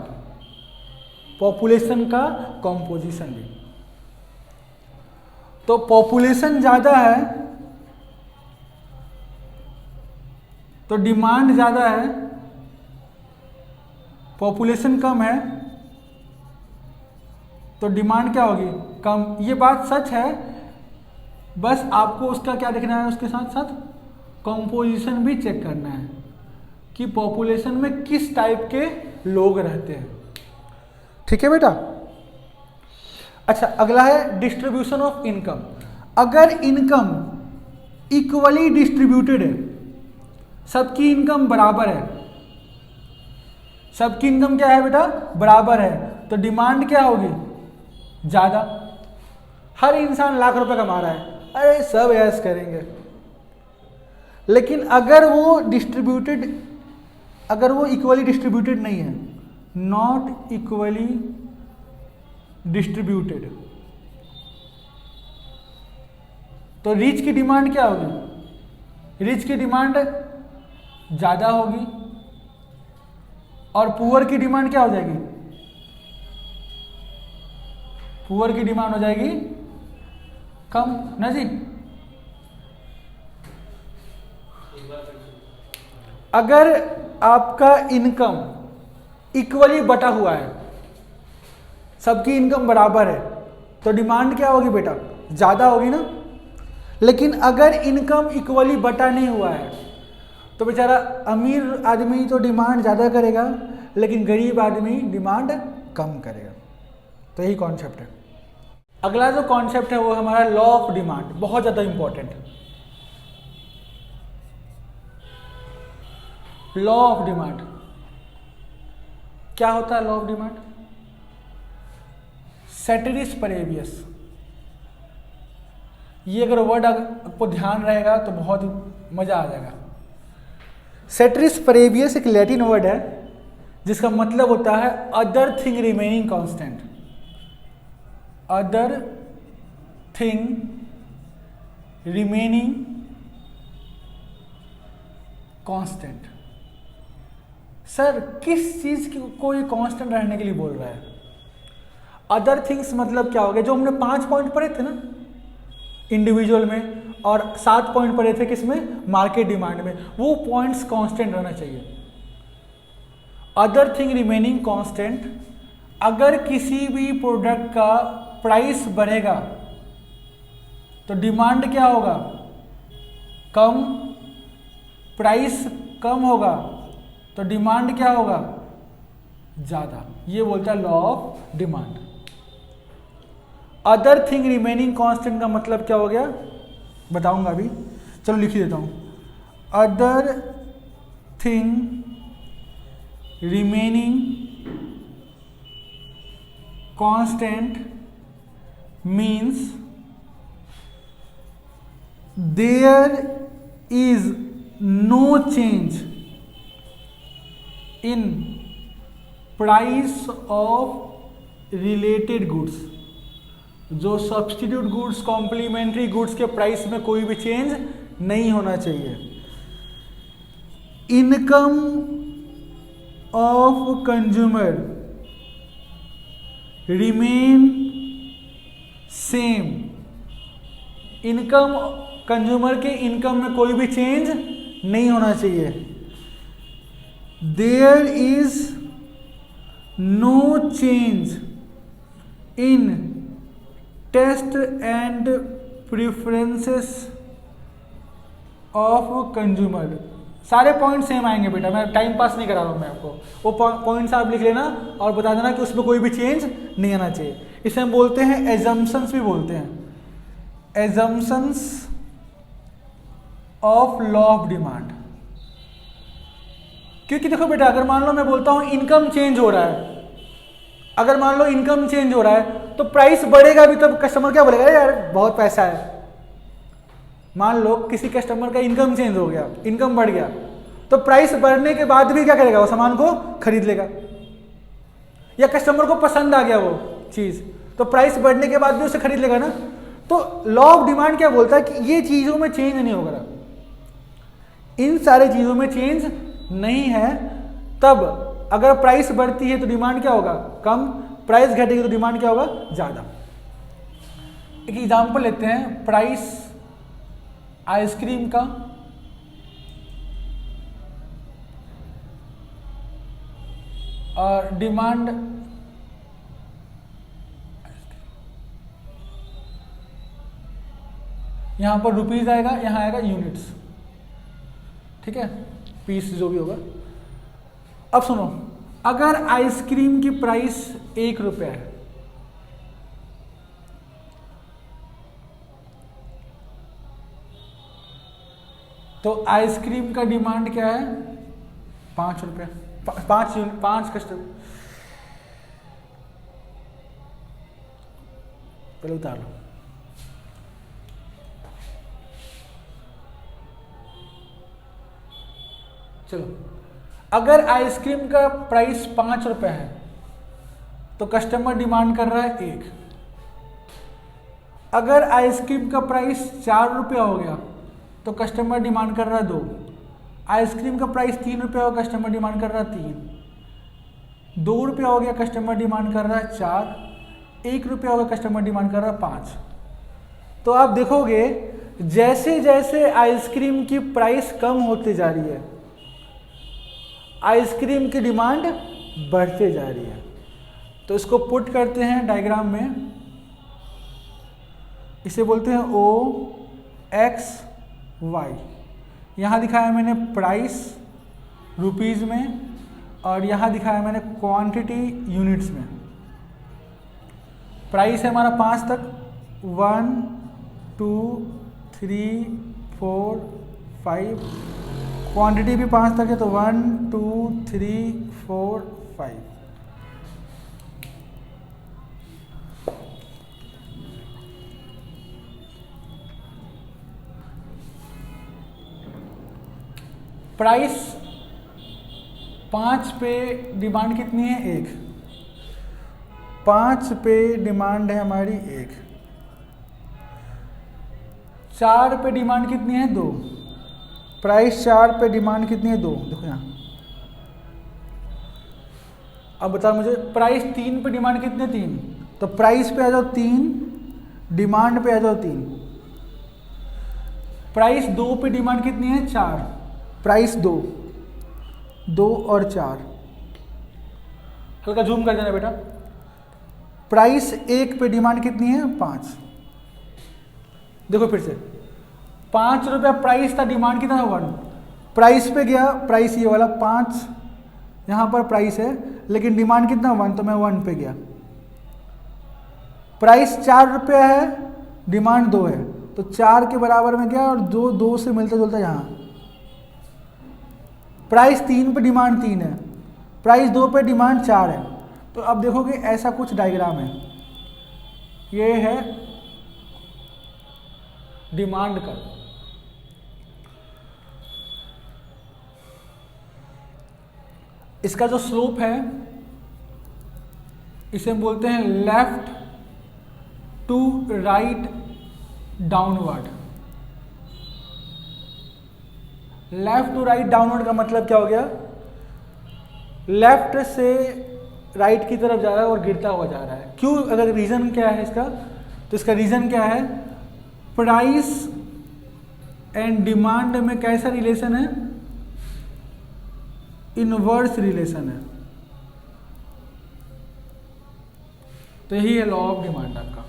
पॉपुलेशन का कंपोजिशन भी। तो पॉपुलेशन ज़्यादा है तो डिमांड ज़्यादा है, पॉपुलेशन कम है तो डिमांड क्या होगी? कम। ये बात सच है, बस आपको उसका क्या देखना है, उसके साथ साथ कंपोजिशन भी चेक करना है कि पॉपुलेशन में किस टाइप के लोग रहते हैं। ठीक है बेटा? अच्छा, अगला है डिस्ट्रीब्यूशन ऑफ इनकम। अगर इनकम इक्वली डिस्ट्रीब्यूटेड है, सबकी इनकम बराबर है, सबकी इनकम क्या है बेटा? बराबर है, तो डिमांड क्या होगी? ज्यादा। हर इंसान लाख रुपए कमा रहा है, अरे सब ऐश करेंगे। लेकिन अगर वो इक्वली डिस्ट्रीब्यूटेड नहीं है, नॉट इक्वली डिस्ट्रीब्यूटेड, तो रिच की डिमांड क्या होगी? रिच की डिमांड ज्यादा होगी और पुअर की डिमांड क्या हो जाएगी? पुअर की डिमांड हो जाएगी कम ना जी। अगर आपका इनकम इक्वली बटा हुआ है, सबकी इनकम बराबर है, तो डिमांड क्या होगी बेटा? ज्यादा होगी ना। लेकिन अगर इनकम इक्वली बटा नहीं हुआ है तो बेचारा अमीर आदमी तो डिमांड ज्यादा करेगा, लेकिन गरीब आदमी डिमांड कम करेगा। तो यही कॉन्सेप्ट है। अगला जो कॉन्सेप्ट है वो हमारा लॉ ऑफ डिमांड, बहुत ज्यादा इंपॉर्टेंट है। लॉ ऑफ डिमांड क्या होता है? लॉ ऑफ डिमांड, सेटेरिस परेवियस, ये अगर वर्ड आपको ध्यान रहेगा तो बहुत मजा आ जाएगा। सेटेरिस परेवियस एक लैटिन वर्ड है जिसका मतलब होता है other thing remaining constant. Other thing remaining constant. Sir किस चीज को ये कांस्टेंट रहने के लिए बोल रहा है? अदर थिंग्स मतलब क्या हो गया? जो हमने 5 पॉइंट पढ़े थे ना इंडिविजुअल में, और 7 पॉइंट पढ़े थे किसमें? मार्केट डिमांड में। वो पॉइंट्स कांस्टेंट रहना चाहिए। अदर थिंग रिमेनिंग कांस्टेंट, अगर किसी भी प्रोडक्ट का प्राइस बढ़ेगा तो डिमांड क्या होगा? कम। प्राइस कम होगा तो डिमांड क्या होगा? ज्यादा। ये बोलता है law of demand. Other thing remaining constant का मतलब क्या हो गया बताऊंगा अभी, चलो लिख ही देता हूं। Other thing remaining constant means there is no change in price of related goods, जो सब्स्टिट्यूट गुड्स कॉम्प्लीमेंट्री गुड्स के प्राइस में कोई भी चेंज नहीं होना चाहिए। Income of consumer remain same, income consumer के इनकम में कोई भी चेंज नहीं होना चाहिए। There is no change in taste and preferences of consumer. सारे पॉइंट सेम आएंगे बेटा, मैं टाइम पास नहीं करा रहा हूँ मैं आपको, वो पॉइंट्स आप लिख लेना और बता देना कि उसमें कोई भी चेंज नहीं आना चाहिए। इसे हम बोलते हैं एजम्पशंस भी बोलते हैं, assumptions of law of demand. क्योंकि देखो बेटा, अगर मान लो मैं बोलता हूं इनकम चेंज हो रहा है, अगर मान लो इनकम चेंज हो रहा है तो प्राइस बढ़ेगा भी, तब कस्टमर क्या बोलेगा, यार बहुत पैसा है। मान लो किसी कस्टमर का इनकम चेंज हो गया, इनकम बढ़ गया, तो प्राइस बढ़ने के बाद भी क्या करेगा, वो सामान को खरीद लेगा। या कस्टमर को पसंद आ गया वो चीज, तो प्राइस बढ़ने के बाद भी उसे खरीद लेगा ना। तो लॉ ऑफ डिमांड क्या बोलता है कि ये चीजों में चेंज नहीं होगा, इन सारे चीजों में चेंज नहीं है। तब अगर प्राइस बढ़ती है तो डिमांड क्या होगा, कम, प्राइस घटेगी तो डिमांड क्या होगा, ज्यादा। एक एग्जांपल लेते हैं प्राइस आइसक्रीम का। और डिमांड यहां पर रुपीज आएगा, यहां आएगा यूनिट्स, ठीक है, पीस जो भी होगा। अब सुनो, अगर आइसक्रीम की प्राइस 1 रुपया है, तो आइसक्रीम का डिमांड क्या है, 5 रुपया, 5 कस्टमर, पहले उतार लो। चलो, अगर आइसक्रीम का प्राइस 5 रुपए है तो कस्टमर डिमांड कर रहा है 1। अगर आइसक्रीम का प्राइस 4 रुपया हो गया तो कस्टमर डिमांड कर रहा है 2। आइसक्रीम का प्राइस 3 रुपया हो, कस्टमर डिमांड कर रहा है 3। 2 रुपया हो गया, कस्टमर डिमांड कर रहा है 4। 1 रुपया हो गया, कस्टमर डिमांड कर रहा है 5। तो आप देखोगे जैसे जैसे आइसक्रीम की प्राइस कम होती जा रही है, आइसक्रीम की डिमांड बढ़ते जा रही है। तो इसको पुट करते हैं डायग्राम में, इसे बोलते हैं ओ एक्स वाई। यहाँ दिखाया मैंने प्राइस रुपीज में, और यहाँ दिखाया मैंने क्वांटिटी यूनिट्स में। प्राइस है हमारा 5 तक, 1 2 3 4 5, क्वांटिटी भी 5 तक है, तो 1 2 3 4 5। प्राइस 5 पे डिमांड कितनी है, 1। 5 पे डिमांड है हमारी 1। 4 पे डिमांड कितनी है, 2। प्राइस 4 पे डिमांड कितनी है, 2। देखो यहाँ, अब बताओ मुझे प्राइस 3 पे डिमांड कितनी है, 3। तो प्राइस पे आ जाओ 3, डिमांड पे आ जाओ 3। प्राइस 2 पे डिमांड कितनी है, 4। प्राइस 2 और 4। हल्का जूम कर देना बेटा। प्राइस 1 पे डिमांड कितनी है, 5। देखो फिर से, 5 रुपया प्राइस था, डिमांड कितना है, 1। प्राइस पे गया, प्राइस ये वाला 5 यहाँ पर प्राइस है, लेकिन डिमांड कितना 1, तो मैं 1 पे गया। प्राइस 4 रुपया है, डिमांड 2 है, तो 4 के बराबर में गया और 2 से मिलता जुलता यहाँ। प्राइस 3 पे डिमांड 3 है, प्राइस 2 पे डिमांड 4 है। तो अब देखोगे ऐसा कुछ डायग्राम है, ये है डिमांड का। इसका जो स्लोप है इसे हम बोलते हैं left to right downward. Left to right downward का मतलब क्या हो गया, लेफ्ट से राइट की तरफ जा रहा है और गिरता हुआ जा रहा है। क्यों? अगर रीजन क्या है इसका, तो इसका रीजन क्या है, प्राइस एंड डिमांड में कैसा रिलेशन है, इनवर्स रिलेशन है। तो यही है लॉ ऑफ डिमांड आपका।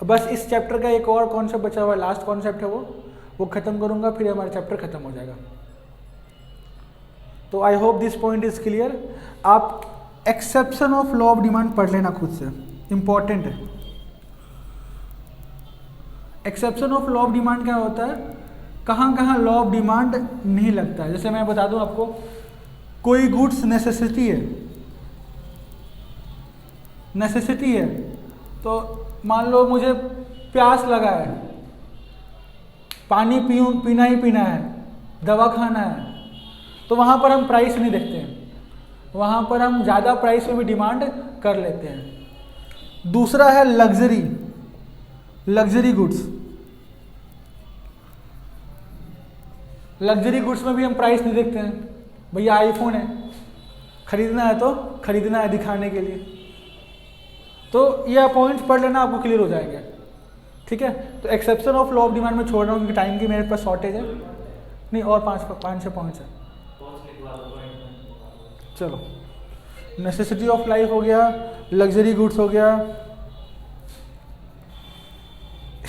बस इस चैप्टर का एक और कॉन्सेप्ट बचा हुआ है, लास्ट कॉन्सेप्ट है वो खत्म करूंगा, फिर हमारा चैप्टर खत्म हो जाएगा। तो I hope this point is clear. आप exception of law of demand पढ़ लेना खुद से, इंपॉर्टेंट है। Exception of law of demand क्या होता है, कहाँ कहाँ लॉ ऑफ डिमांड नहीं लगता है। जैसे मैं बता दूं आपको, कोई गुड्स नेसेसिटी है, तो मान लो मुझे प्यास लगा है, पानी पीना ही पीना है, दवा खाना है, तो वहाँ पर हम प्राइस नहीं देखते हैं, वहाँ पर हम ज़्यादा प्राइस में भी डिमांड कर लेते हैं। दूसरा है लग्जरी गुड्स। लग्जरी गुड्स में भी हम प्राइस नहीं देखते हैं, भैया आईफोन है, खरीदना है तो खरीदना है दिखाने के लिए। तो ये पॉइंट्स पढ़ लेना, आपको क्लियर हो जाएंगे। ठीक है, तो exception of law of demand में छोड़ रहा हूँ क्योंकि टाइम की मेरे पास शॉर्टेज है। नहीं, और 5-6 पॉइंट्स है। चलो, नेसेसिटी ऑफ लाइफ हो गया, लग्जरी गुड्स हो गया,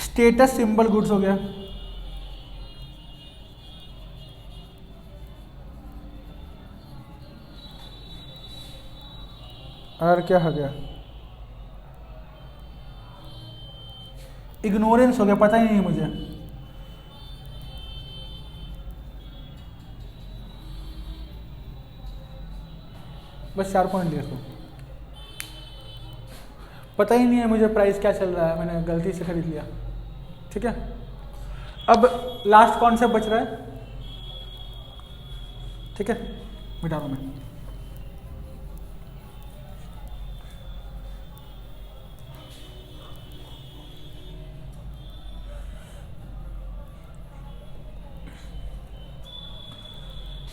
स्टेटस सिंबल गुड्स हो गया, और क्या हो गया, इग्नोरेंस हो गया, पता ही नहीं मुझे। बस 4 पॉइंट लिखो, पता ही नहीं है मुझे प्राइस क्या चल रहा है, मैंने गलती से खरीद लिया। ठीक है, अब लास्ट कॉन्सेप्ट बच रहा है। ठीक है, मिटा रहा हूं मैं।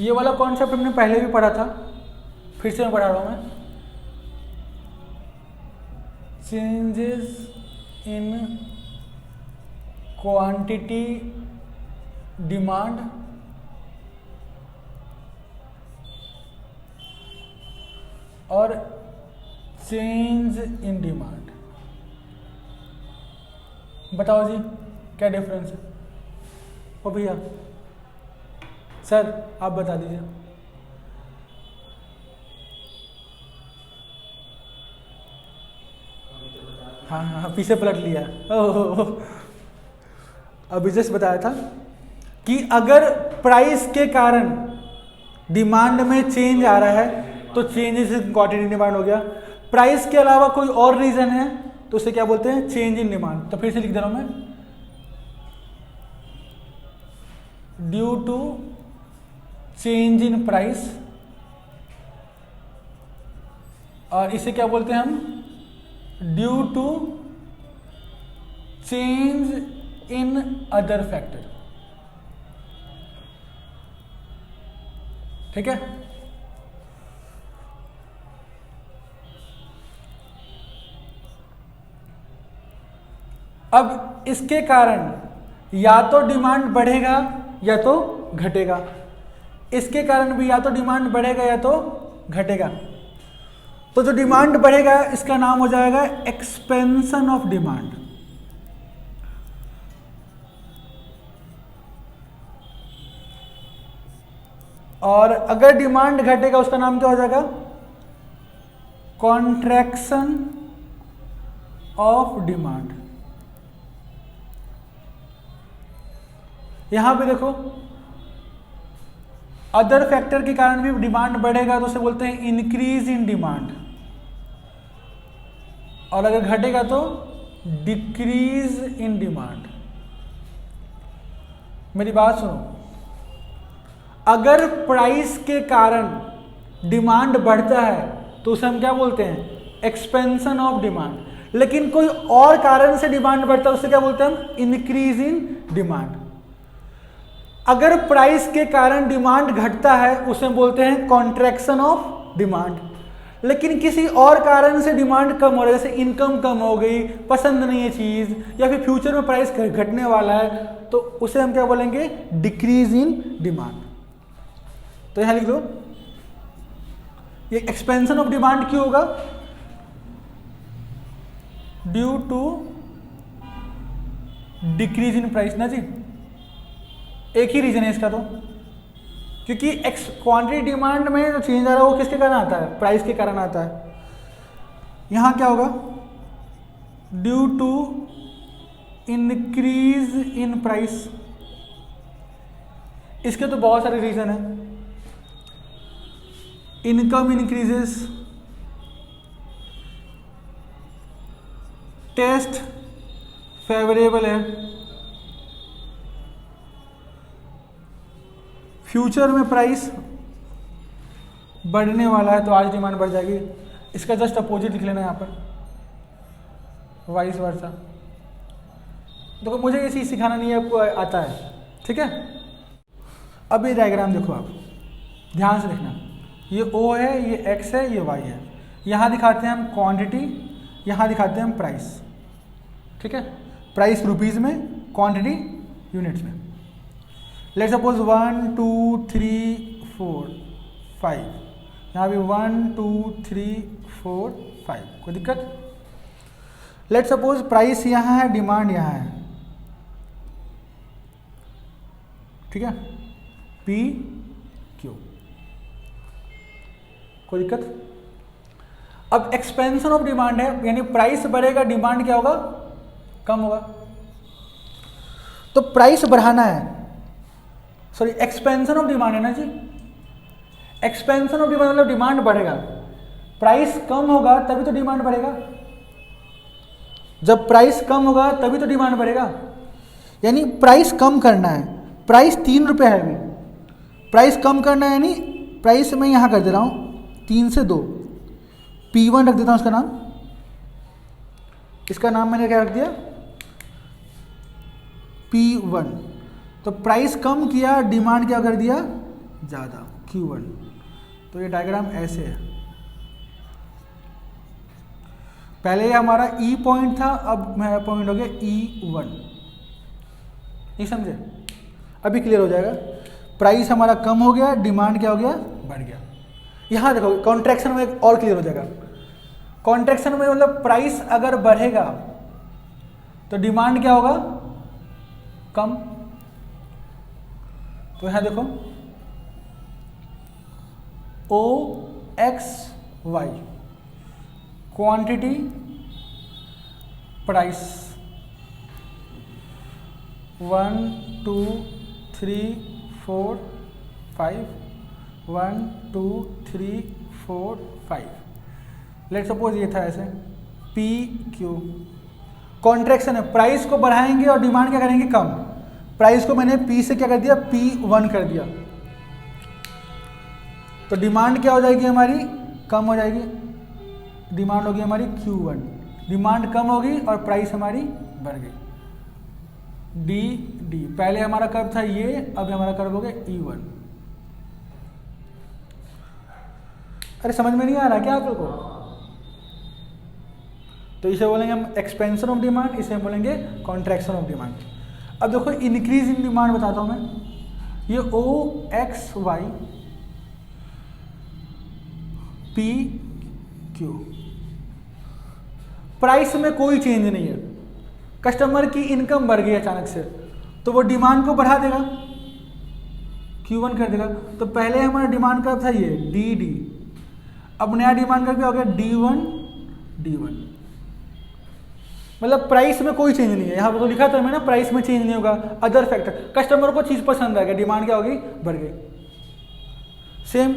ये वाला कॉन्सेप्ट हमने पहले भी पढ़ा था, फिर से मैं पढ़ा रहा हूं मैं। चेंजेस इन क्वांटिटी डिमांड और चेंज इन डिमांड। बताओ जी क्या डिफरेंस है? ओ भैया, सर आप बता दीजिए। हाँ हाँ, पीछे पलट लिया। ओह, अभी जस्ट बताया था कि अगर प्राइस के कारण डिमांड में चेंज आ रहा है तो चेंजेस इन क्वांटिटी डिमांड हो गया। प्राइस के अलावा कोई और रीजन है तो उसे क्या बोलते हैं? Change in demand. तो फिर से लिख दे रहा हूं मैं, due to change in price, और इसे क्या बोलते हैं हम? Due to change in other factor. ठीक है, अब इसके कारण या तो डिमांड बढ़ेगा या तो घटेगा। इसके कारण भी या तो डिमांड बढ़ेगा या तो घटेगा। तो जो डिमांड बढ़ेगा इसका नाम हो जाएगा एक्सपेंशन ऑफ डिमांड, और अगर डिमांड घटेगा उसका नाम क्या हो जाएगा? Contraction of demand. यहां पे देखो, अदर फैक्टर के कारण भी डिमांड बढ़ेगा तो उसे बोलते हैं इंक्रीज इन डिमांड, और अगर घटेगा तो डिक्रीज इन डिमांड। मेरी बात सुनो, अगर प्राइस के कारण डिमांड बढ़ता है तो उसे हम क्या बोलते हैं, एक्सपेंशन ऑफ डिमांड। लेकिन कोई और कारण से डिमांड बढ़ता है उसे क्या बोलते हैं हम, इंक्रीज इन डिमांड। अगर प्राइस के कारण डिमांड घटता है उसे बोलते हैं कॉन्ट्रैक्शन ऑफ डिमांड। लेकिन किसी और कारण से डिमांड कम हो रहा है, जैसे इनकम कम हो गई, पसंद नहीं है चीज, या फिर फ्यूचर में प्राइस घटने वाला है, तो उसे हम क्या बोलेंगे, डिक्रीज इन डिमांड। तो यहां लिख दो, ये एक्सपेंशन ऑफ डिमांड क्यों होगा, due to decrease in price ना जी, एक ही रीजन है इसका। तो क्योंकि क्वांटिटी डिमांड में जो चेंज आ रहा है वो किसके कारण आता है, प्राइस के कारण आता है। यहां क्या होगा, due to increase in price. इसके तो बहुत सारे रीजन है, इनकम इंक्रीजेस, टेस्ट फेवरेबल है, फ्यूचर में प्राइस बढ़ने वाला है तो आज डिमांड बढ़ जाएगी। इसका जस्ट अपोजिट लिख लेना यहाँ पर, वाइस वर्सा। देखो मुझे ये चीज़ सिखाना नहीं है, आपको आता है, ठीक है। अब ये डायग्राम देखो आप ध्यान से देखना, ये O है, ये X है, ये Y है। यहाँ दिखाते हैं हम क्वांटिटी, यहाँ दिखाते हैं हम प्राइस, ठीक है। प्राइस रुपीज़ में, क्वांटिटी यूनिट्स में। लेट्स सपोज 1 2 3 4 5, यहाँ भी 1 2 3 4 5, कोई दिक्कत। लेट्स सपोज प्राइस यहाँ है, डिमांड यहाँ है, ठीक है, P Q, कोई दिक्कत। अब एक्सपेंशन ऑफ डिमांड है, यानी प्राइस बढ़ेगा, डिमांड क्या होगा, कम होगा। तो प्राइस बढ़ाना है, सॉरी एक्सपेंशन ऑफ डिमांड है ना जी, एक्सपेंशन ऑफ डिमांड मतलब डिमांड बढ़ेगा, प्राइस कम होगा तभी तो डिमांड बढ़ेगा। जब प्राइस कम होगा तभी तो डिमांड बढ़ेगा, यानी प्राइस कम करना है। प्राइस 3 रुपये है अभी, प्राइस कम करना है, यानी प्राइस मैं यहाँ कर दे रहा हूँ 3 से 2, P1 रख देता हूँ इसका नाम, इसका नाम मैंने क्या रख दिया, P1। तो प्राइस कम किया, डिमांड क्या कर दिया, ज़्यादा, Q1। तो ये डायग्राम ऐसे है, पहले ये हमारा E पॉइंट था, अब मेरा पॉइंट हो गया E1, ये समझे। अभी क्लियर हो जाएगा, प्राइस हमारा कम हो गया, डिमांड क्या हो गया, बढ़ गया। यहाँ देखो कॉन्ट्रैक्शन में और क्लियर हो जाएगा। कॉन्ट्रैक्शन में मतलब प्राइस अगर बढ़ेगा तो डिमांड क्या होगा, कम। तो यहाँ देखो OXY, quantity price, 1 2 3 4 5, 1 2 3 4 5। Let suppose ये था ऐसे, PQ, कॉन्ट्रैक्शन है, प्राइस को बढ़ाएंगे और डिमांड क्या करेंगे, कम। प्राइस को मैंने P से क्या कर दिया, P1 कर दिया, तो डिमांड क्या हो जाएगी हमारी, कम हो जाएगी, डिमांड होगी हमारी Q1। डिमांड कम होगी और प्राइस हमारी बढ़ गई, D। पहले हमारा कर्व था ये, अब हमारा कर्व हो गया E1। अरे समझ में नहीं आ रहा क्या आप लोगों को? तो इसे बोलेंगे हम एक्सपेंशन ऑफ डिमांड, इसे हम बोलेंगे कॉन्ट्रैक्शन ऑफ डिमांड। अब देखो इंक्रीज इन डिमांड बताता हूं मैं, ये OXY PQ, प्राइस में कोई चेंज नहीं है, कस्टमर की इनकम बढ़ गई अचानक से, तो वो डिमांड को बढ़ा देगा, Q1 कर देगा। तो पहले हमारा डिमांड कर्व था ये DD, अब नया डिमांड कर्व क्या हो गया, D1। मतलब प्राइस में कोई चेंज नहीं है, यहाँ पर तो लिखा था मैंने प्राइस में चेंज नहीं होगा, अदर फैक्टर, कस्टमर को चीज पसंद आ गया, डिमांड क्या होगी, बढ़ गई। सेम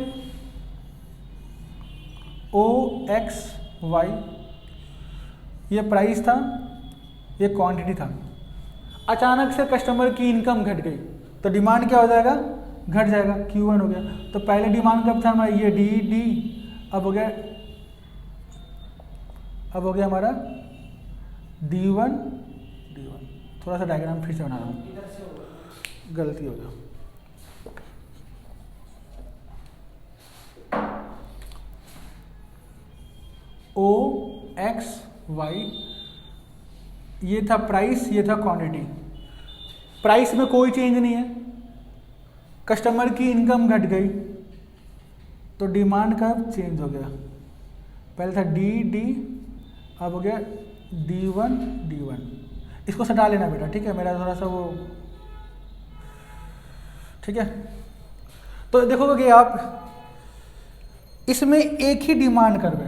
OXY, ये प्राइस था, ये क्वांटिटी था, अचानक से कस्टमर की इनकम घट गई तो डिमांड क्या हो जाएगा, घट जाएगा, Q1 हो गया। तो पहले डिमांड कब था हमारा, ये डी, अब हो गया हमारा D1। थोड़ा सा डायग्राम फिर से बना रहा हूँ, गलती हो गया। OXY, ये था प्राइस, ये था क्वांटिटी। प्राइस में कोई चेंज नहीं है, कस्टमर की इनकम घट गई तो डिमांड का चेंज हो गया। पहले था डी, अब हो गया D1। इसको सटा लेना बेटा, ठीक है, मेरा थोड़ा सा वो, ठीक है। तो देखोगे कि आप इसमें एक ही डिमांड करवे,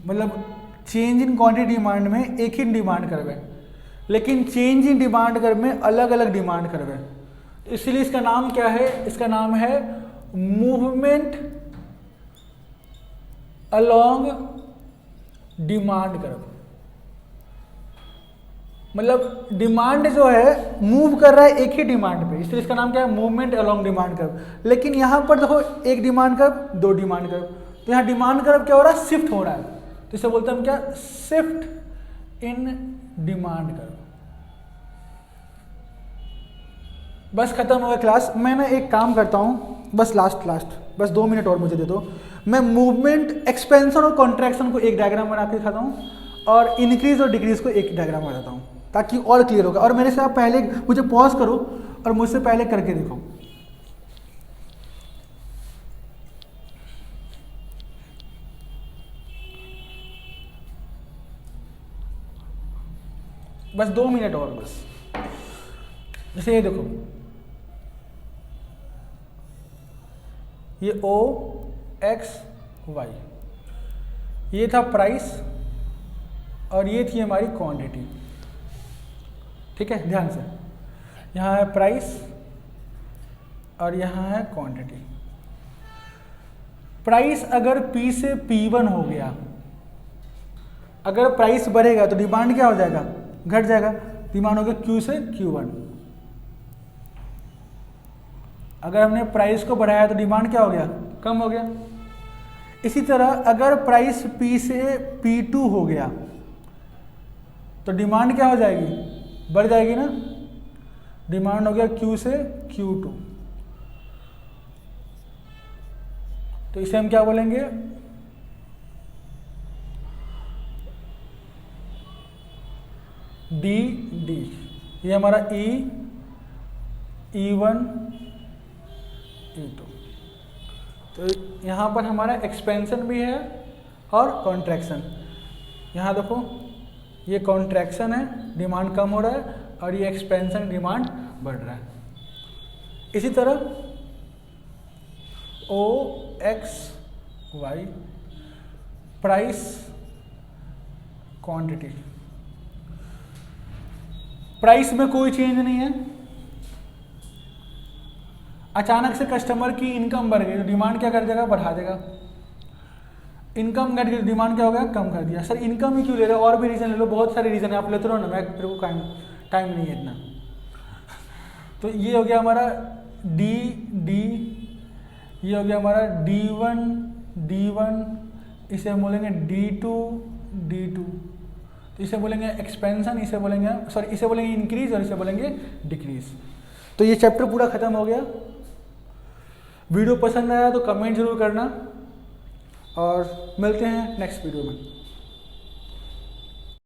मतलब चेंज इन क्वांटिटी डिमांड में एक ही डिमांड करवे, लेकिन चेंज इन डिमांड कर में अलग अलग डिमांड करवे। तो इसलिए इसका नाम क्या है, इसका नाम है मूवमेंट अलोंग डिमांड कर्व। मतलब डिमांड जो है मूव कर रहा है एक ही डिमांड पे, इसलिए इसका नाम क्या है, मूवमेंट अलोंग डिमांड कर्व। लेकिन यहाँ पर देखो एक डिमांड कर्व, दो डिमांड कर्व, तो यहाँ डिमांड कर्व क्या हो रहा है, शिफ्ट हो रहा है, तो इसे बोलते हैं हम क्या, शिफ्ट इन डिमांड कर्व। बस खत्म हो गया क्लास। मैं ना एक काम करता हूँ, बस लास्ट बस 2 मिनट और मुझे दे दो। मैं मूवमेंट एक्सपेंशन और कॉन्ट्रैक्शन को एक डायग्राम बना के दिखाता हूँ और इंक्रीज और डिक्रीज को एक डायग्राम बनाता हूँ, ताकि और क्लियर होगा। और मेरे से आप पहले मुझे पॉज करो और मुझसे पहले करके देखो। बस 2 मिनट और बस। जैसे ये देखो, ये OXY, ये था प्राइस और ये थी हमारी क्वांटिटी, ठीक है, ध्यान से। यहाँ है प्राइस और यहाँ है क्वांटिटी। प्राइस अगर P से P1 हो गया, अगर प्राइस बढ़ेगा तो डिमांड क्या हो जाएगा, घट जाएगा, डिमांड हो गया Q से Q1। अगर हमने प्राइस को बढ़ाया तो डिमांड क्या हो गया, कम हो गया। इसी तरह अगर प्राइस P से P2 हो गया तो डिमांड क्या हो जाएगी, बढ़ जाएगी ना, डिमांड हो गया Q से Q2। तो इसे हम क्या बोलेंगे, D। ये हमारा E1 E2। तो यहाँ पर हमारा एक्सपेंशन भी है और कॉन्ट्रैक्शन। यहाँ देखो ये कॉन्ट्रैक्शन है, डिमांड कम हो रहा है, और ये एक्सपेंशन, डिमांड बढ़ रहा है। इसी तरह OXY, प्राइस क्वांटिटी। प्राइस में कोई चेंज नहीं है, अचानक से कस्टमर की इनकम बढ़ गई तो डिमांड क्या कर देगा, बढ़ा देगा। इनकम घट गई, डिमांड क्या हो गया, कम कर दिया। सर इनकम ही क्यों ले रहे हो, और भी रीज़न ले लो, बहुत सारे रीज़न है, आप लेते रहो ना, मैं मेरे को टाइम नहीं है इतना। तो ये हो गया हमारा D, ये हो गया हमारा D1, इसे हम बोलेंगे D2। तो इसे बोलेंगे एक्सपेंशन, इसे बोलेंगे इंक्रीज, और इसे बोलेंगे डिक्रीज। तो ये चैप्टर पूरा खत्म हो गया। वीडियो पसंद आया तो कमेंट जरूर करना, और मिलते हैं नेक्स्ट वीडियो में।